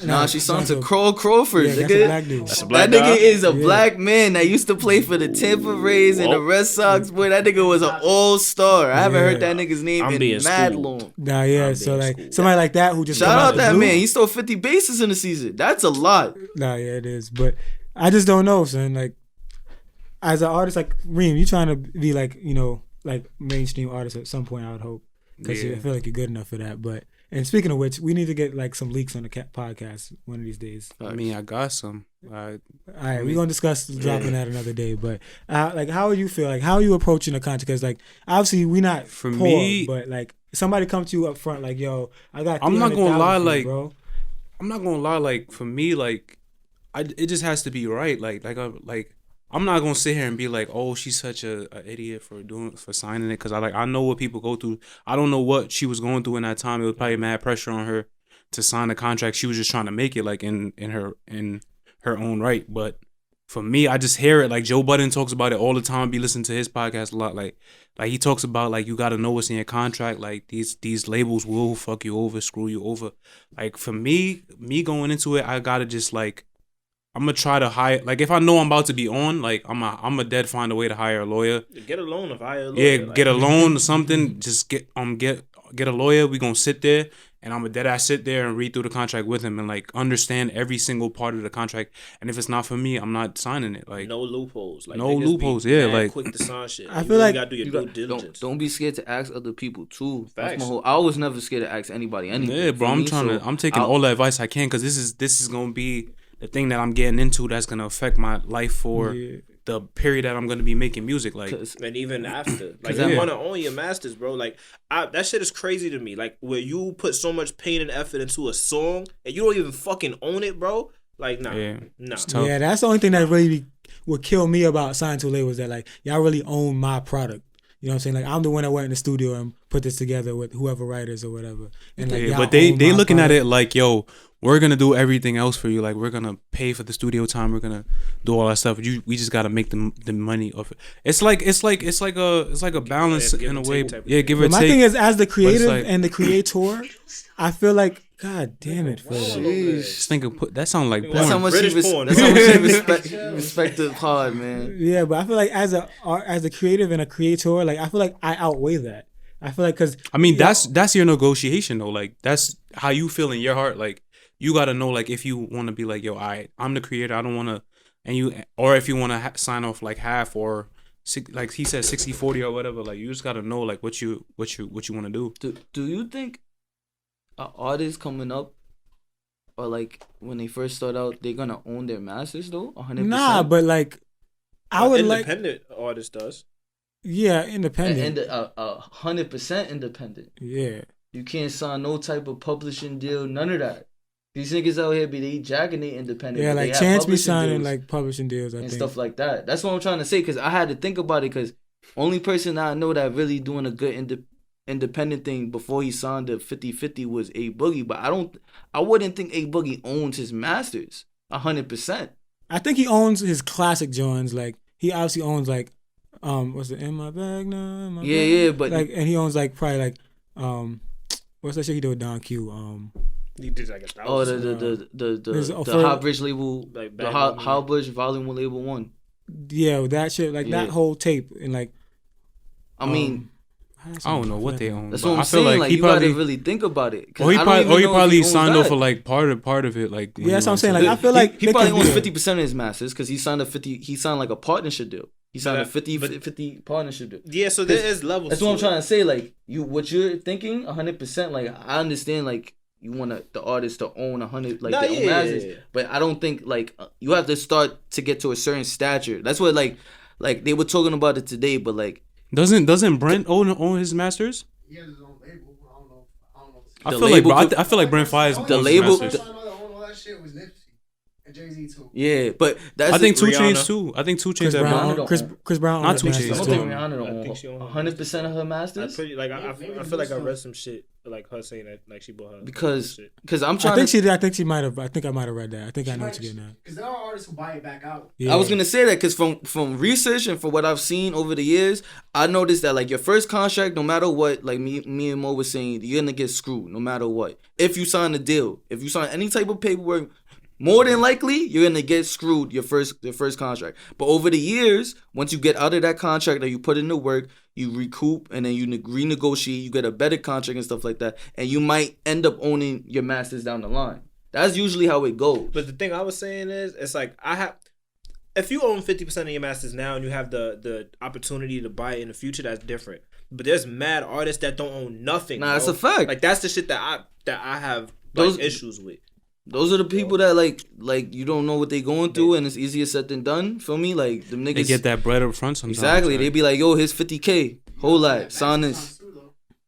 Nah, she signed to Carl Crawford. Yeah, that's a nigga. black dude. That's a black That nigga guy? is a Yeah. black man that used to play for the Tampa Rays and the Whoa. Red Sox. Boy, that nigga was an all-star. I haven't Yeah. heard that nigga's name I'm in being mad schooled. long. Nah, yeah. I'm So being like schooled. somebody like that who just Shout come out the that blue. man. He stole 50 bases in the season. That's a lot. Nah, yeah, it is. But I just don't know, son. Like, as an artist, like Reem, you trying to be like, you know, like mainstream artist at some point. I would hope because Yeah. I feel like you're good enough for that. But and speaking of which, we need to get like some leaks on the podcast one of these days. I mean, I got some. All right, we're gonna discuss dropping that another day. But like, how would you feel? Like, how are you approaching the content? Because like, obviously, we not For poor, me- but like, somebody come to you up front, like, yo, I got. I'm not gonna lie, 300,000 for you, like, bro. I'm not gonna lie. Like for me, like, it just has to be right. I'm not gonna sit here and be like, oh, she's such a idiot for signing it, because I know what people go through. I don't know what she was going through in that time. It was probably mad pressure on her to sign a contract. She was just trying to make it like in her own right. But for me, I just hear it. Like Joe Budden talks about it all the time. I be listening to his podcast a lot. Like he talks about like you gotta know what's in your contract. Like these labels will fuck you over, screw you over. Like for me going into it, I gotta just like I'm gonna try to hire. Like if I know I'm about to be on, like I'm a dead find a way to hire a lawyer. Get a loan or hire a lawyer. Yeah, like, get a loan or something. Just get a lawyer. We gonna sit there. And I'm a dead ass sit there and read through the contract with him and like understand every single part of the contract. And if it's not for me, I'm not signing it. Like no loopholes. Like, no loopholes. Yeah, like quick to sign shit. I feel like you gotta do your due diligence. Don't be scared to ask other people too. Facts. I was never scared to ask anybody anything. Yeah, bro. I'm taking all the advice I can because this is gonna be the thing that I'm getting into that's gonna affect my life for the period that I'm gonna be making music. Like and even after, like you wanna own your masters, bro. Like that shit is crazy to me. Like where you put so much pain and effort into a song and you don't even fucking own it, bro. Like nah. Yeah, that's the only thing that really would kill me about signing to a label is that like y'all really own my product. You know what I'm saying? Like I'm the one that went in the studio and put this together with whoever writers or whatever. And like, but they looking at it like, yo, we're gonna do everything else for you. Like we're gonna pay for the studio time. We're gonna do all that stuff. We just gotta make the money off it. It's like a balance in a way. Yeah, give or take. My thing is, as the creative and the creator, I feel like, God damn it, Fredo. This nigga that sound like porn. That's how much British porn. That's how much respect the pod, man. Yeah, but I feel like as a creative and a creator, like I feel like I outweigh that. I feel like because I mean that's your negotiation though. Like that's how you feel in your heart. Like you gotta know like if you want to be like yo, I'm the creator. I don't want to, and you or if you want to sign off like half or like he said 60-40 or whatever. Like you just gotta know like what you want to do. Do you think an artist coming up or like when they first start out they're gonna own their masters though 100%? Nah, but like I would like independent artist does. Yeah, independent. And 100% independent. Yeah. You can't sign no type of publishing deal, none of that. These niggas out here they jacking they independent. Yeah, like Chance be signing like publishing deals, I and think. stuff like that. That's what I'm trying to say because I had to think about it because only person I know that really doing a good independent thing before he signed the 50-50 was A Boogie, but I wouldn't think A Boogie owns his masters 100%. I think he owns his classic joints. Like he obviously owns like what's it in my bag now? Yeah, but like and he owns like probably like what's that shit he did with Don Q? He did like 1,000. The Hot Bridge label, like the Hot Bridge Volume 1 Label 1. Yeah, that shit, like that whole tape, and like, I mean, I don't know what they own. That's what I'm saying. Like, you gotta really think about it. Or he probably signed off for like part of it. Like yeah, that's what I'm saying. Like I feel like he probably owns 50% of his masters because he signed like a partnership deal. He signed a 50 partnership deal. Yeah, so there is levels. That's what I'm trying to say. Like what you're thinking, 100%. Like I understand. Like you want the artist to own 100, like their own masters. But I don't think like you have to start to get to a certain stature. That's what like they were talking about it today. But like doesn't Brent own his masters? He has his own label. I don't know. I feel like Brent Fires the label. All that shit was Nipsey and Jay-Z too. Yeah, but that's I think 2 Chainz too. I think 2 Chainz Chris Brown. Not 2 Chainz. I don't think Rihanna owns 100% of her masters. I feel like I read some shit like her saying that like she bought her because I'm trying. I think she might have. I think I might have read that. I think I know what you're getting at. Because there are artists who buy it back out. Yeah. I was gonna say that because from research and from what I've seen over the years, I noticed that like your first contract, no matter what, like me and Mo was saying, you're gonna get screwed no matter what. If you sign a deal, if you sign any type of paperwork, more than likely you're gonna get screwed your first contract. But over the years, once you get out of that contract that you put in the work, you recoup and then you renegotiate, you get a better contract and stuff like that, and you might end up owning your masters down the line. That's usually how it goes. But the thing I was saying is, it's like if you own 50% of your masters now and you have the opportunity to buy it in the future, that's different. But there's mad artists that don't own nothing. Nah, that's a fact. Like that's the shit that I have like issues with. Those are the people that like you don't know what they going through and it's easier said than done. Feel me? Like them niggas they get that bread up front sometimes. Exactly. They be like, yo, here's 50K. Whole lot. Sign this.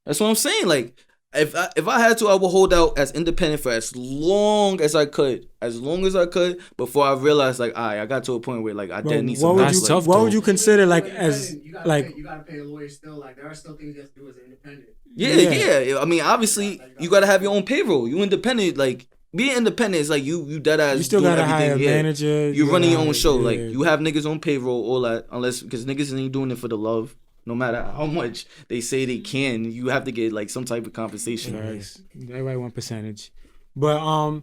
That's what I'm saying. Like if I had to, I would hold out as independent for as long as I could. As long as I could before I realized like I got to a point where like I didn't need some help. What would you consider like as you gotta pay a lawyer still. Like there are still things you have to do as an independent. Yeah. I mean obviously you gotta have your own payroll. You independent, like being independent is like you dead ass. You still doing gotta hire a everything, manager. You're running your own show. Yeah. Like you have niggas on payroll, all that. Unless because niggas ain't doing it for the love. No matter how much they say they can, you have to get like some type of compensation. Nice. Everybody want percentage. But segueing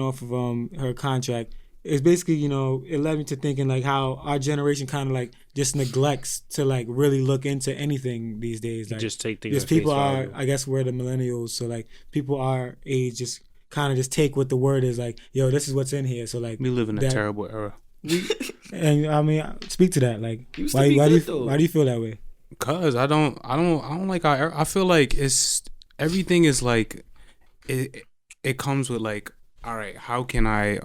off of her contract, it's basically, you know, it led me to thinking like how our generation kind of like just neglects to like really look into anything these days. Like just take things. because people are, I guess we're the millennials, so like people our age just kind of just take what the word is like, yo, this is what's in here. So like we live in a terrible era. And I mean, speak to that. Like, why do you feel that way? Cause I don't like our era. I feel like everything is like it comes with like, all right, how can I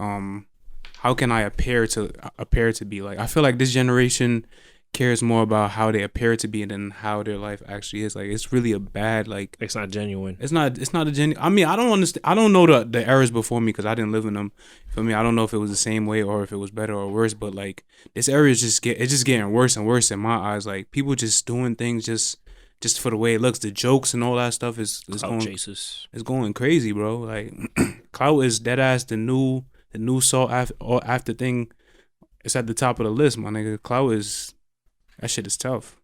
appear to be like? I feel like this generation cares more about how they appear to be than how their life actually is. Like it's really a bad like. It's not genuine. It's not a genuine. I mean, I don't understand. I don't know the eras before me because I didn't live in them. For me, I don't know if it was the same way or if it was better or worse. But like this era is just getting worse and worse in my eyes. Like people just doing things just for the way it looks. The jokes and all that stuff is going crazy, bro. Like clout is dead ass the new salt after thing. It's at the top of the list, my nigga. Clout is. That shit is tough.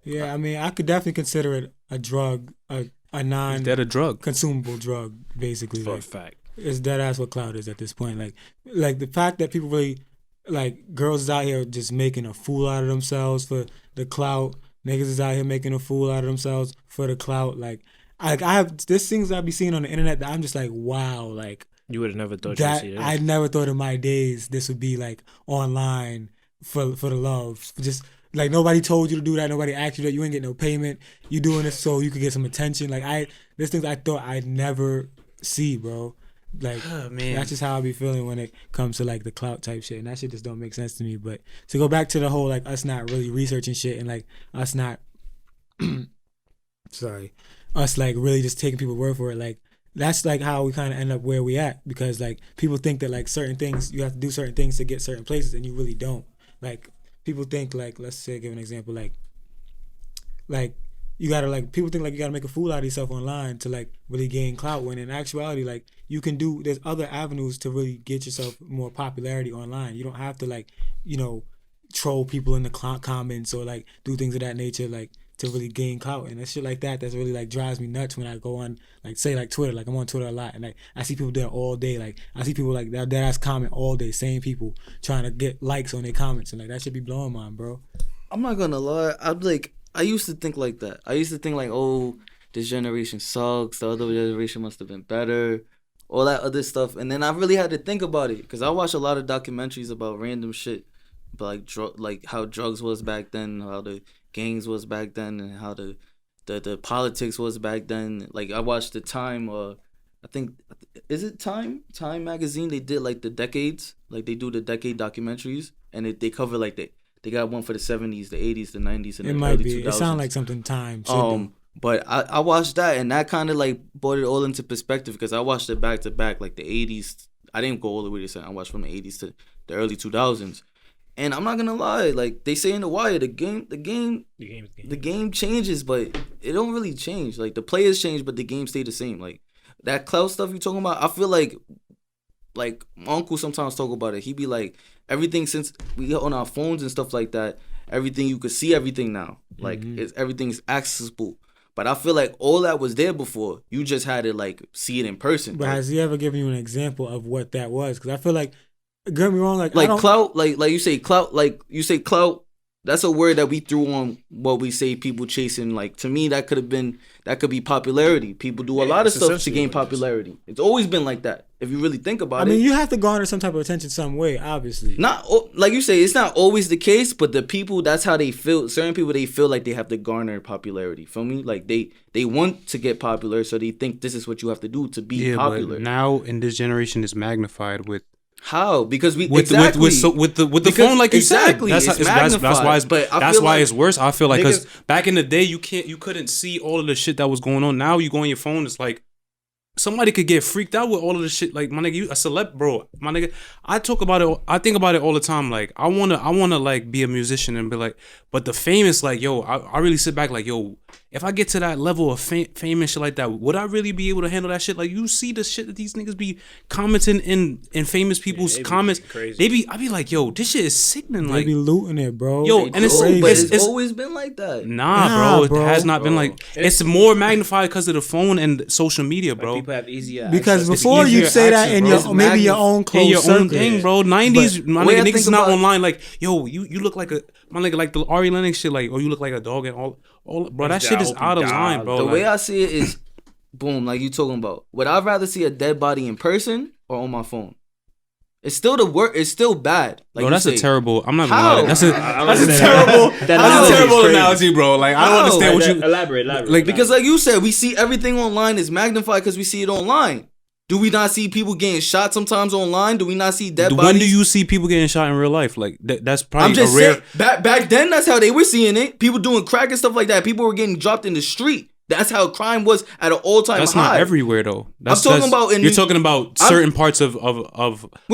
Yeah, I mean, I could definitely consider it a drug, a non. Is that a drug? Consumable drug, basically. For like, a fact. It's dead ass what clout is at this point. Like the fact that people really, like, girls is out here just making a fool out of themselves for the clout. Niggas is out here making a fool out of themselves for the clout. Like I have, there's things I be seeing on the internet that I'm just like, wow, like. You would have never thought that you'd see this. I never thought in my days this would be like online for the love. Just like nobody told you to do that, nobody asked you that, you ain't get no payment. You doing this so you could get some attention. Like there's things I thought I'd never see, bro. Like that's just how I be feeling when it comes to like the clout type shit, and that shit just don't make sense to me. But to go back to the whole like us not really researching shit and like us not us like really just taking people's word for it, like that's like how we kind of end up where we at, because like people think that like certain things you have to do certain things to get certain places, and you really don't. Like people think like, let's say, give an example, like you gotta like, people think like you gotta make a fool out of yourself online to like really gain clout, when in actuality like you can do, there's other avenues to really get yourself more popularity online. You don't have to like, you know, troll people in the comments or like do things of that nature like to really gain clout. And that shit like that's really like drives me nuts when I go on like say like Twitter. Like I'm on Twitter a lot, and like I see people there all day. Like I see people like that ass comment all day, same people trying to get likes on their comments, and like that should be blowing mine, bro. I'm not gonna lie, I used to think like that. I used to think like, oh, this generation sucks, the other generation must have been better, all that other stuff. And then I really had to think about it, because I watched a lot of documentaries about random shit, but like how drugs was back then, how the gangs was back then, and how the politics was back then. Like I watched the Time, I think, is it Time magazine? They did like the decades, like they do the decade documentaries, and they cover like they got one for the 70s, the 80s, the 90s, and the early 2000s. It sounds like something Time should do. But I watched that, and that kind of like brought it all into perspective, because I watched it back to back, like the 80s. I didn't go all the way to the 70s. I watched from the 80s to the early 2000s. And I'm not gonna lie, like they say in The Wire, the game changes, but it don't really change. Like the players change, but the game stay the same. Like that clout stuff you talking about, I feel like my uncle sometimes talk about it. He be like, everything, since we get on our phones and stuff like that, everything, you could see everything now. Like everything's accessible. But I feel like all that was there before. You just had to like see it in person. But has he ever given you an example of what that was? Because I feel like, get me wrong, like clout, like you say clout, that's a word that we threw on what we say people chasing. Like to me, that could be popularity. People do a lot of stuff to gain popularity. It's always been like that. If you really think about it. I mean, you have to garner some type of attention some way, obviously. Not like you say, it's not always the case, but the people, that's how they feel. Certain people, they feel like they have to garner popularity. Feel me? Like they want to get popular, so they think this is what you have to do to be popular. But now in this generation, it's magnified with. How? Because with the phone, like you said, that's why it's worse. I feel like because back in the day, you couldn't see all of the shit that was going on. Now you go on your phone, it's like somebody could get freaked out with all of the shit. Like my nigga, you a celeb, bro. My nigga, I think about it all the time. Like I wanna like be a musician and be like, but the famous, like yo, I really sit back like yo, if I get to that level of fame and shit like that, would I really be able to handle that shit? Like, you see the shit that these niggas be commenting in famous people's comments. Crazy. I be like, yo, this shit is sickening. They Like, be looting it, bro. yo, and it's always been like that. Nah, bro, it has not been Bro. like. It's more magnified because of the phone and social media, bro. People have easier Because access. before you easier say that access, in bro. your maybe your own In close your circle. own thing, bro. 90s, my way I nigga, think niggas not about- online. Like, yo, you look like a my nigga, like the Ari Lennox shit. Like, oh, you look like a dog and all. Bro, that shit is out of line, bro. The Like, way I see it is, boom, like you talking about. Would I rather see a dead body in person or on my phone? It's still the work. It's still bad. Like bro, you that's say. a terrible. I'm not gonna How? lie. That's a I that's a understand terrible. that. That That's analogy a is terrible crazy. analogy, bro. Like, I How? don't understand what you. Elaborate. Like, Because like you said, we see everything online is magnified because we see it online. Do we not see people getting shot sometimes online? Do we not see dead bodies? When do you see people getting shot in real life? Like, that's probably I'm just a rare. saying, back then that's how they were seeing it. People doing crack and stuff like that. People were getting dropped in the street. That's how crime was at an all-time That's high. not everywhere though. That's, talking about in you're New- talking about certain parts of We're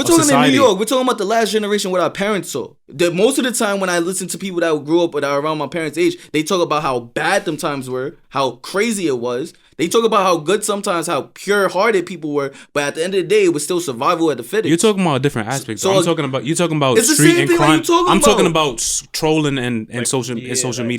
talking society. in New York. We're talking about the last generation what our parents saw. Most of the time when I listen to people that grew up that are around my parents' age, they talk about how bad them times were, how crazy it was. They talk about how good sometimes, how pure-hearted people were, but at the end of the day, it was still survival at the fittest. You're talking about different aspects. So, I'm talking about you're talking about it's the street same and thing like crime. you talking I'm talking about. about trolling and social media.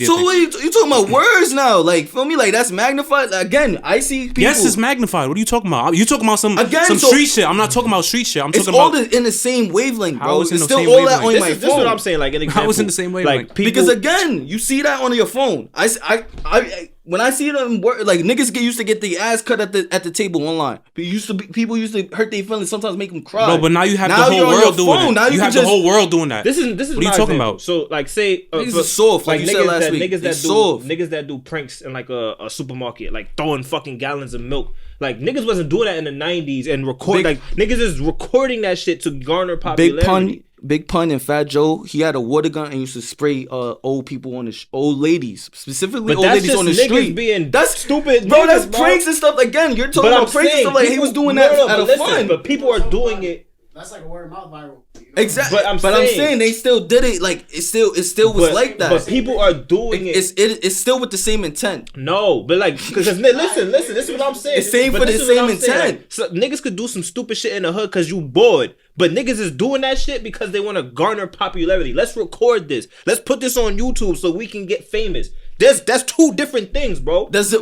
So thing. what you talking about words now? Like, feel me? Like, that's magnified. Again, I see people. Yes, it's magnified. What are you talking about? You talking about some Again, so- street shit. I'm not talking about street shit. I'm It's talking all about in the same wavelength, How bro. is it It's in the still same all that on wavelength? my This is phone. what I'm saying. Like an example. I was in the same wavelength. Like people, Because again, you see that on your phone. I when I see it on work, like niggas used to get the ass cut at the table online. People used to hurt their feelings, sometimes make them cry. bro. But now you have Now the you're whole on world your doing phone. it. Now You you have can the whole world doing that. This is What are you my talking example. about? So like say Niggas is soft, like you said last week. Niggas They that soft. niggas that do pranks in like a supermarket, like throwing fucking gallons of milk. Like niggas wasn't doing that in the 90s and niggas is recording that shit to garner popularity. Big Pun and Fat Joe, he had a water gun and used to spray old people on the old ladies, specifically But old that's ladies just on the niggas street. being That's stupid bro. niggas, That's bro. pranks and stuff. Again, you're talking But I'm about pranks and saying stuff like he was doing that out but of listen, fun. But people are doing it. That's like a word of mouth viral. Exactly. But I'm saying they still did it. Like it still was like that. But people are doing it. It's still with the same intent. No, but like, because listen, this is what I'm saying. It's same But for this the is what same I'm saying. intent. Like, so niggas could do some stupid shit in the hood because you bored, but niggas is doing that shit because they want to garner popularity. Let's record this. Let's put this on YouTube so we can get famous. That's two different things, bro. That's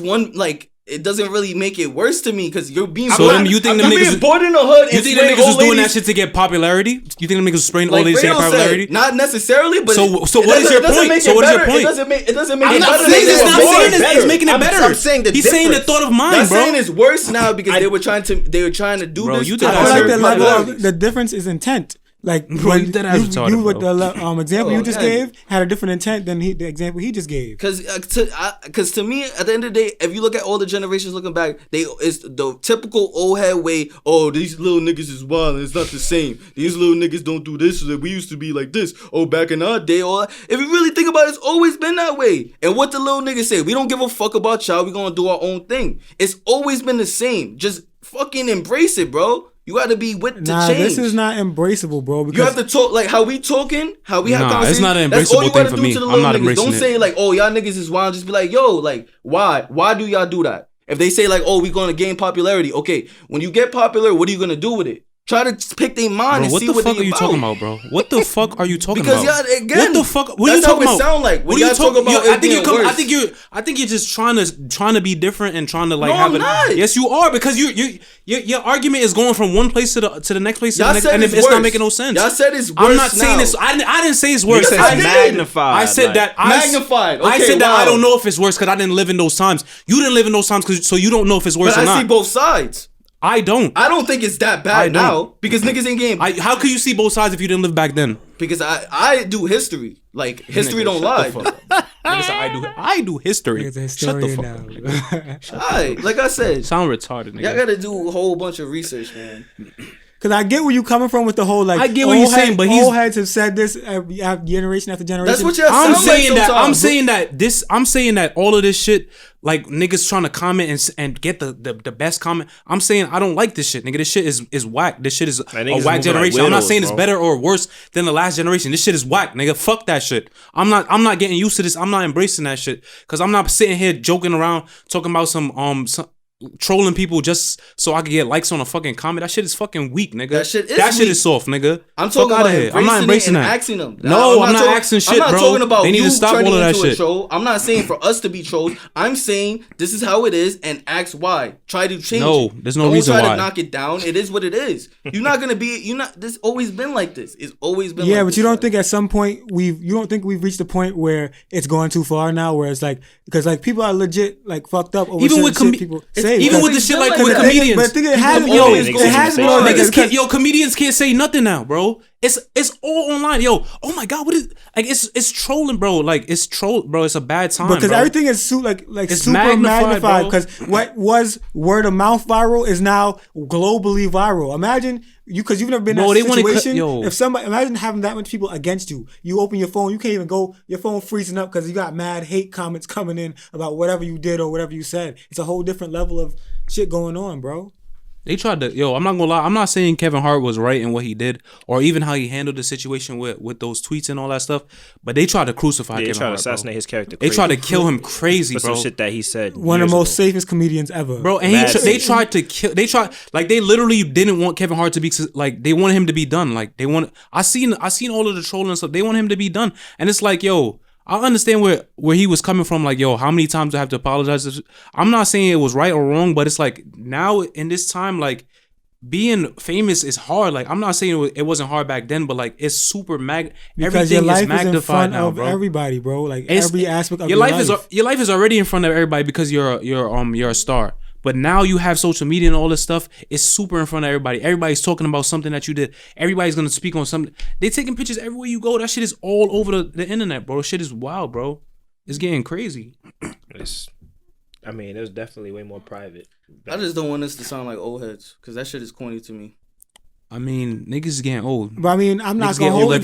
one like. It doesn't really make it worse to me because you're being. So you think them niggas? being bored in the hood? You think them niggas was doing that shit to get popularity? You think them niggas was spraying old ladies to get popularity? Not necessarily, but So what is your point? So what is your point? It doesn't make it I'm better. not saying It's it's not saying better. it's making it better. I'm saying the He's saying the difference. thought of mine, Not bro. saying it's worse now because they were trying to do Bro, this. you to did I feel that like garner the level popularity. of the difference is intent. Like Bro, when you dead ass retarded, you with bro. the example Oh, you just yeah. gave had a different intent than the example he just gave. Because to me, at the end of the day, if you look at all the generations looking back, it's the typical old head way. Oh, these little niggas is wild. It's not the same. These little niggas don't do this. We used to be like this. Oh, back in our day, all if you really think about it, it's always been that way. And what the little niggas say, we don't give a fuck about y'all. We gonna do our own thing. It's always been the same. Just fucking embrace it, bro. You gotta be with the change. This is not embraceable, bro. Because You have to talk like how we talking, how we have Nah, conversations. it's not an That's all you embraceable gotta thing for do me. to the I'm little not niggas. embracing Don't it. say like, oh, y'all niggas is wild. Just be like, yo, like, why? Why do y'all do that? If they say like, oh, we gonna gain popularity, okay. When you get popular, what are you gonna do with it? Try to pick their mind Bro, and what see the what fuck they are you about. talking about, bro? What the fuck are you talking Because about? y'all again, what the fuck? What are you that's how talking it about? sound like when What are you y'all talk talking about I it think being worse. I think you're just trying to be different and trying to like No, have I'm not. Yes, you are because your argument is going from one place to the next place to Y'all the next, said and it's it's not worse. making no sense. Y'all said it's I'm worse not saying now. this. I didn't say it's worse. Yes, I I did. magnified. I said that Magnified. I Okay, said that wow. I don't know if it's worse because I didn't live in those times. You didn't live in those times, so you don't know if it's worse But or I see not. both sides. I don't. I don't think it's that I bad don't. now because niggas ain't game. How could you see both sides if you didn't live back then? Because I do history. Like history don't lie. Nigga said, I do history. Nigga's a Shut the historian fuck up. now. Alright, like I said, Sound retarded, nigga. y'all gotta do a whole bunch of research, man. Because I get where you coming from with the whole like. I get what you're saying, but old heads have said this generation after generation. That's what you're I'm saying. I'm saying that all of this shit, like niggas trying to comment and get the best comment. I'm saying I don't like this shit, nigga. This shit is whack. This shit is a whack generation. I'm not saying it's better or worse than the last generation. This shit is whack, nigga. Fuck that shit. I'm not getting used to this. I'm not embracing that shit because I'm not sitting here joking around talking about some trolling people just so I could get likes on a fucking comment. That shit is fucking weak, nigga. That shit is soft, nigga. I'm talking about I'm not embracing that. Asking them. No, I'm not asking shit, bro. I'm not talking about they need to stop all of that shit. I'm not saying for us to be trolls. I'm saying this is how it is and ask why. Try to change it. There's no reason why. Don't try to knock it down. It is what it is. You're not gonna be. This always been like this. It's always been. Yeah, like but this, you don't think at some point you don't think we've reached a point where it's going too far now, where it's like because like people are legit like fucked up over even with people say. Even with the shit like with comedians. But it has yo, comedians can't say nothing now, bro. It's all online. Yo, oh my god, what is like it's trolling, bro. Like it's troll, bro. It's a bad time. Because bro. everything is it's super magnified. Because what was word of mouth viral is now globally viral. Imagine because you've never been in that situation. If somebody imagine having that much people against you, you open your phone, you can't even go. Your phone freezing up because you got mad hate comments coming in about whatever you did or whatever you said. It's a whole different level of shit going on, bro. They tried to, I'm not gonna lie. I'm not saying Kevin Hart was right in what he did, or even how he handled the situation with those tweets and all that stuff. But they tried to crucify Kevin Hart. They tried to assassinate his character. They tried to kill him crazy, bro. Some shit that he said. One of the most safest comedians ever, bro. And they tried to kill. They tried like they literally didn't want Kevin Hart to be like they wanted him to be done. Like they want. I seen all of the trolling and stuff. They want him to be done, and it's like I understand where he was coming from. Like, how many times do I have to apologize? I'm not saying it was right or wrong, but it's like now in this time, like being famous is hard. Like, I'm not saying it wasn't hard back then, but like it's super because everything your life is magnified is in front now, of bro. Everybody, bro. Like every aspect of your life is already in front of everybody because you're a star. But now you have social media and all this stuff. It's super in front of everybody. Everybody's talking about something that you did. Everybody's gonna speak on something. They taking pictures everywhere you go. That shit is all over the internet, bro. Shit is wild, bro. It's getting crazy. It was definitely way more private. I just don't want this to sound like old heads because that shit is corny to me. I mean, niggas is getting old. But I mean, I'm not gonna hold it.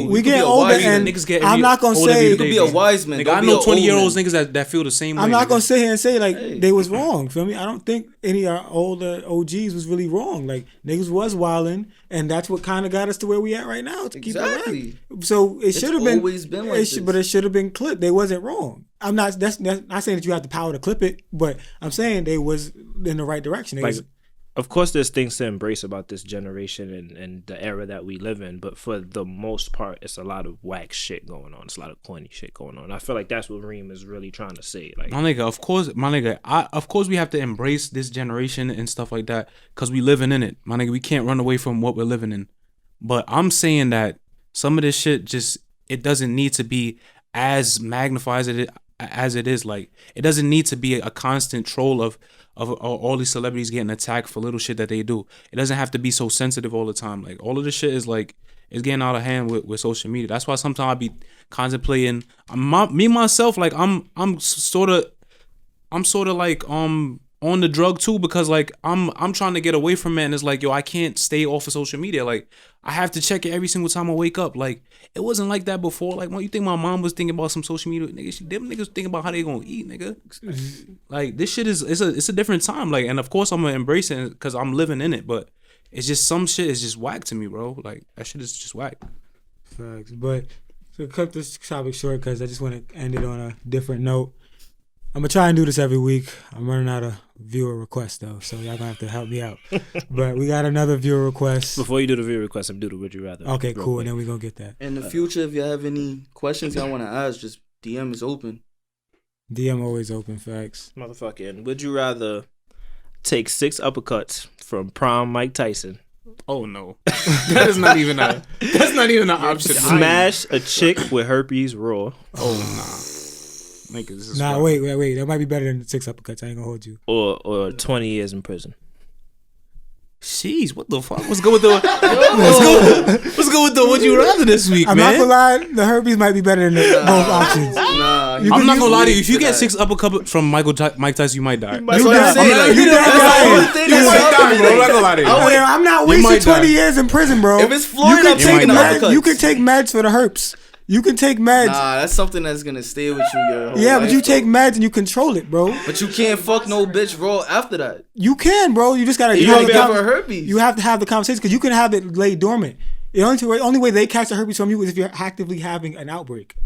We get older, and I'm not gonna say you could be a wise man. Nigga, I know 20-year-olds niggas that feel the same way. I'm not gonna sit here and say like they was wrong. Feel me? I don't think any of our older OGs was really wrong. Like niggas was wilding, and that's what kind of got us to where we at right now. To keep it right. So it should have been always been like this. But it should have been clipped. They wasn't wrong. I'm not. That's not saying that you have the power to clip it, but I'm saying they was in the right direction. Of course, there's things to embrace about this generation and the era that we live in, but for the most part, it's a lot of whack shit going on. It's a lot of corny shit going on. I feel like that's what Reem is really trying to say. Like, my nigga, of course we have to embrace this generation and stuff like that because we living in it. My nigga, we can't run away from what we're living in. But I'm saying that some of this shit it doesn't need to be as magnified as it is. Like, it doesn't need to be a constant troll of all these celebrities getting attacked for little shit that they do. It doesn't have to be so sensitive all the time. Like, all of this shit is like, it's getting out of hand with social media. That's why sometimes I be contemplating myself. Like, I'm sort of like on the drug too, because like I'm trying to get away from it, and it's like, I can't stay off of social media. Like, I have to check it every single time I wake up. Like, it wasn't like that before. Like, when you think my mom was thinking about some social media, nigga, them niggas thinking about how they gonna eat, nigga. Like, this shit it's a different time. Like, and of course I'm gonna embrace it because I'm living in it. But it's just some shit is just whack to me, bro. Like, that shit is just whack. Facts. But to cut this topic short, because I just want to end it on a different note. I'm gonna try and do this every week. I'm running out of viewer requests though, so y'all gonna have to help me out. But we got another viewer request. Before you do the viewer request, I'm do the Would You Rather. Okay, cool. And then we gonna get that. In the future, if you have any questions y'all want to ask, just DM is open. DM always open. Facts. Motherfucking, would you rather take 6 uppercuts from prime Mike Tyson? Oh no, that's not even an option. Smash a chick with herpes raw. Oh nah. Nigga, nah, wait. That might be better than 6 uppercuts. I ain't gonna hold you. Or 20 years in prison. Sheesh, what the fuck? What's good with the what's good with the would you rather this week, I'm man? not gonna lie, the herpes might be better than both options. Nah, I'm not gonna lie to you. If you get 6 uppercuts from Mike Tyson, you might die. That's what I'm saying. Like, you that's damn the right. only thing You might that's die, bro. I'm not gonna lie to you. I'm not You might wasting 20 die. years in prison, bro. If it's Florida, I'm take taking the meds. uppercuts. You can take meds for the herpes. You can take meds. Nah, that's something that's gonna stay with you your whole Yeah, life, but you though. take meds and you control it, bro. But you can't fuck no bitch raw after that. You can, bro. You just gotta. You have don't the have con- her herpes. You have to have the conversation because you can have it lay dormant. The only way they catch the herpes from you is if you're actively having an outbreak.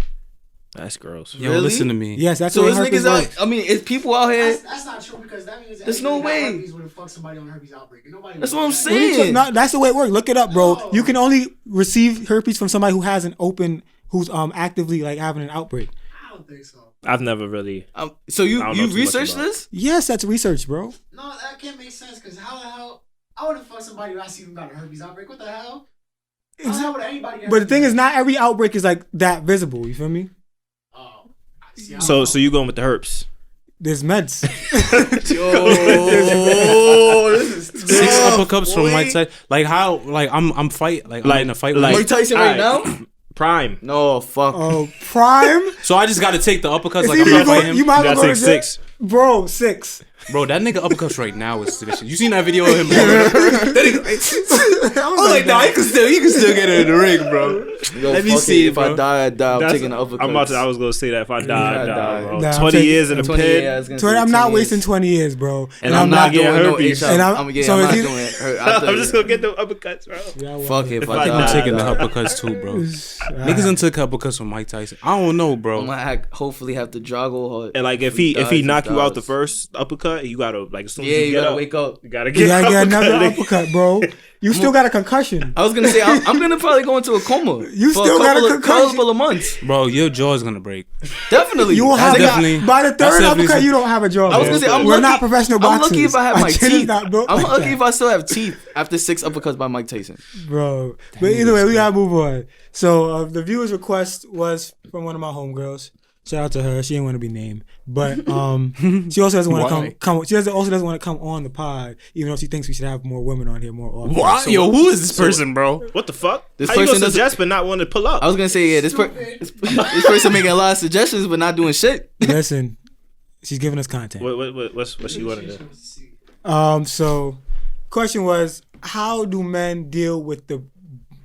That's gross. Yo, Really? listen to me. Yes, that's So the way it's herpes niggas works. out. I mean, it's people out here. That's not true because that means There's no way. herpes would have fucked somebody on a herpes outbreak. Nobody. That's what I'm What are you saying. no, that's the way it works. Look it up, bro. No. You can only receive herpes from somebody who has an open, who's actively like having an outbreak. I don't think so. I've never really. So you I don't know too much researched about this? Yes, that's research, bro. No, that can't make sense because how the hell I would have fucked somebody who I see them got a herpes outbreak. What the hell? How the hell would anybody get But the herpes? thing is, not every outbreak is like that visible. You feel me? Oh, I see. I So don't know. you going with the herpes? There's meds. Yo, this is 6 tough, uppercuts from boy. Mike Tyson. Like how? Like I'm fight. Like I'm Like- in a fight. like- Mike Tyson right Alright. now? Prime. No, fuck. Oh, prime. So I just got to take the uppercuts. It's Like I'm either not fighting him. you might as well You go gotta to take six. 6. Bro, 6. Bro, that nigga uppercuts right now is this shit. You seen that video of him? That nigga, I was like, nah, he can still get it in the ring, bro. Yo, Let me fuck see it. it, If I bro. die, I die. I'm taking the uppercuts. I was gonna say that if I die, I die, bro. Nah, I'm 20 taking- years in the 20 pit, years, I was gonna 20, say I'm not 20 wasting years. 20 years, bro. and I'm not getting doing no herpes. HR. And I'm so not is he- doing it. I'm just gonna get the uppercuts, bro. Fuck it. If I I die, I'm die, taking the I die. uppercuts too, bro. Niggas done took uppercuts from Mike Tyson. I don't know, I'm bro. gonna hopefully have to joggle hard. And like if he dies, knock you out the dies. first uppercut, you gotta like as soon as Yeah, you you get gotta up, wake up. you gotta You get gotta get another uppercut. uppercut, bro. You still got a concussion. I was gonna say I'm gonna probably go into a coma. You for still got a couple concussion. couple of months. Bro, your jaw's gonna break. Definitely. You won't have Nigga, definitely- by the that's third definitely uppercut. some- You don't have a jaw. I was man. gonna say I'm We're lucky, not professional boxers. I'm lucky if I have Our my chin is teeth. not built I'm like lucky that. if I still have teeth after 6 uppercuts by Mike Tyson. Bro. But either way, we gotta move on. So the viewer's request was from one of my homegirls. Shout out to her. She didn't want to be named, but she also doesn't want to come. She also doesn't want to come on the pod, even though she thinks we should have more women on here more often. What? Yo, who is this person, bro? What the fuck? This How you person gonna doesn't- suggest but not want to pull up? I was gonna say this person making a lot of suggestions but not doing shit. Listen, she's giving us content. What's she want to do? So, question was, how do men deal with the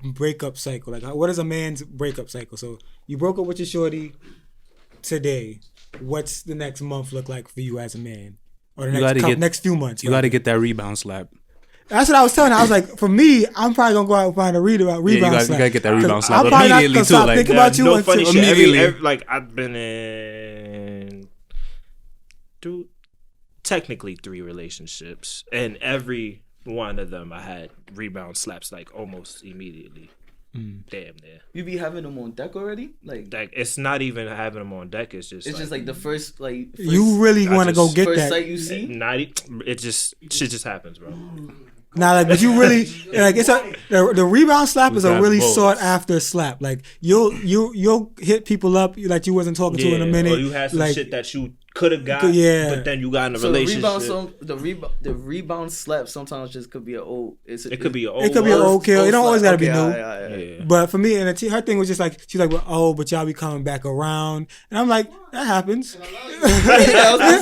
breakup cycle? Like, what is a man's breakup cycle? So, you broke up with your shorty today. What's the next month look like for you as a man? Or the next few months? You got to get that rebound slap. That's what I was telling her. I was like, for me, I'm probably gonna go out and find a rebound you slap. gotta get that rebound 'Cause slap I'm probably not immediately gonna too. stop Like, thinking about you no until funny shit. immediately. Like I've been in technically 3 relationships, and every one of them I had rebound slaps like almost immediately. Damn near. You be having them on deck already? Like It's not even having them on deck. It's just like the first You really I want to go just- get first that? sight you see? Shit just happens, bro. Nah, like, but you really like it's the rebound slap is a got really both. sought after slap. Like you'll hit people up like you wasn't talking to in a minute. Or you had some like, shit that you could have got, Yeah. but then you got in a So relationship. the rebound slap sometimes just could be an old. It could be an old. It could be an old kill. It don't always gotta be new. Yeah. But for me, and her thing was just like she's like, well, oh, but y'all be coming back around, and I'm like, that happens. It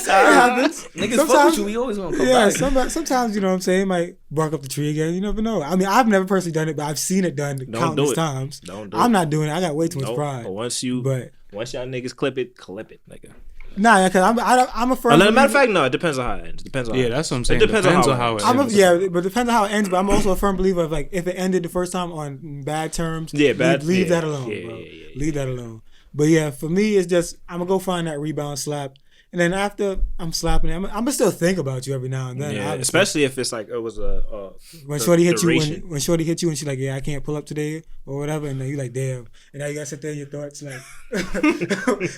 happens. Niggas fuck Sometimes- with you. We always want to come Yeah, back. sometimes you know what I'm saying. It might bark up the tree again. You never know. I mean, I've never personally done it, but I've seen it done countless do it. times. Don't do I'm it. not doing it. I got way too much Nope. pride. But once But y'all niggas clip it, nigga. nah, because I'm a firm. Matter of believer- fact, no, it depends on how it ends. Depends on Yeah, how that's what I'm It saying. depends on how it I'm a, ends. yeah, but it depends on how it ends. But I'm also a firm believer of like if it ended the first time on bad terms, Yeah, bad- leave yeah, that alone, yeah, bro. yeah, Leave that alone. But yeah, for me, it's just I'm gonna go find that rebound slap, and then after I'm slapping it, I'm gonna still think about you every now and then. Yeah, obviously. especially if it's like it was when the Shorty hit you, duration. when Shorty hit you, and she's like, "Yeah, I can't pull up today" or whatever, and then you like, "Damn," and now you gotta sit there in your thoughts like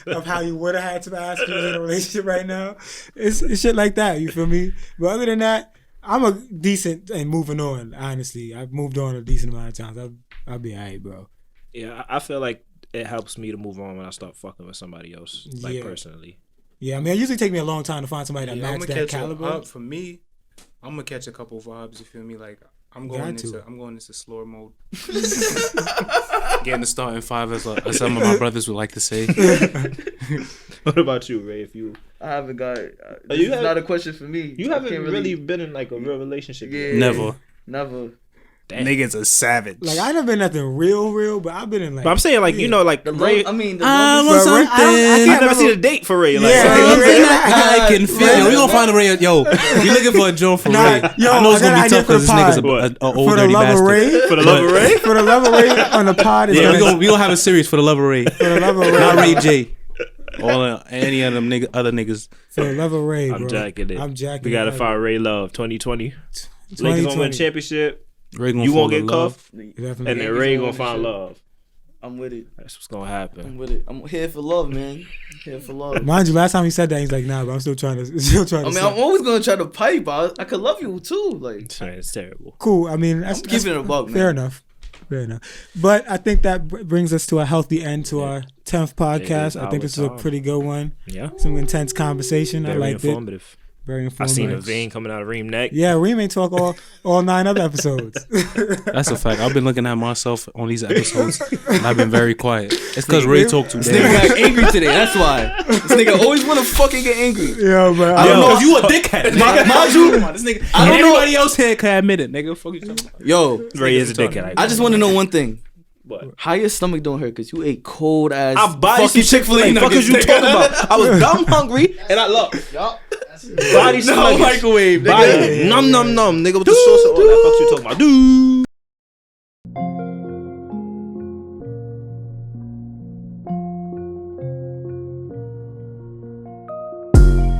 of how you would have had to ask you in a relationship right now. It's shit like that. You feel me? But other than that, I'm a decent and moving on. Honestly, I've moved on a decent amount of times. I'll be alright, bro. Yeah, I feel like it helps me to move on when I start fucking with somebody else, like Yeah. personally. Yeah, I mean, it usually take me a long time to find somebody that Yeah, I'm match gonna that catch caliber. up. For me, I'm gonna catch a couple vibes. You feel me? Like I'm Got going to. into slower mode. Getting the starting five as some of my brothers would like to say. What about you, Ray? If you I haven't got. This you is not a question for me. you I haven't can't really been in like a real relationship yet. Yeah. Never. Never. Damn. Niggas a savage. Like I never been nothing real, but I've been in like. But I'm saying like you know like The Ray. I mean, the I longest. want Bro, Ray, something. I I can't never seen a date for Ray. Like, Yeah, so- Ray, I can feel it. We gonna find a Ray. Yo, we looking for a joint for Nah, Ray. yo, I know it's I got gonna an be idea tough for the because this nigga's pod. a old for the dirty love of bastard. Ray, for the love of Ray. for the love of Ray on the pod. Yeah, Yeah, we gonna have a series for the love of Ray. for the love of Ray. Not Ray J. Or any of them other niggas. For the love of Ray, bro. I'm jacking it. I'm jacking We gotta it. find Ray Love 2020. Lakers gonna win 2020. championship. Ray gonna You fall won't in get love. cuffed, Definitely. and then Yankees Ray gonna gonna win find this shit. love. I'm with it. That's what's gonna happen. I'm with it. I'm here for love, man. Here for love. Mind you, last time he said that, he's like, "Nah, but I'm still trying to." I mean, I'm always gonna try to pipe. I could love you too. Like, It's terrible. cool. I mean, that's, I'm keeping it a buck, man. fair enough. Fair enough. But I think that brings us to a healthy end to our 10th podcast. I think this was a Our pretty good one. Yeah. Some intense conversation. I Very liked it. informative. Very I informative. seen a vein coming out of Reem neck. Yeah, we may talk all 9 other episodes. That's a fact. I've been looking at myself on these episodes, and I've been very quiet. It's because Ray talked too this nigga damn. got angry today. That's why. This nigga always wanna fucking get angry. Yeah, but I don't know if you a dickhead. Mind you, This nigga, I don't know. everybody else here can admit it, nigga. Fuck you talking about? Yo, Ray is a dickhead. I just want to know one thing. What? How your stomach don't hurt? Cause you ate cold ass. I body some fucking Chick-fil-A. Fuck is you talking about? I was dumb hungry and I love Yup. body some nuggets. microwave. Body num num num, nigga with the sauce and all that. Fuck you talking about? Dude.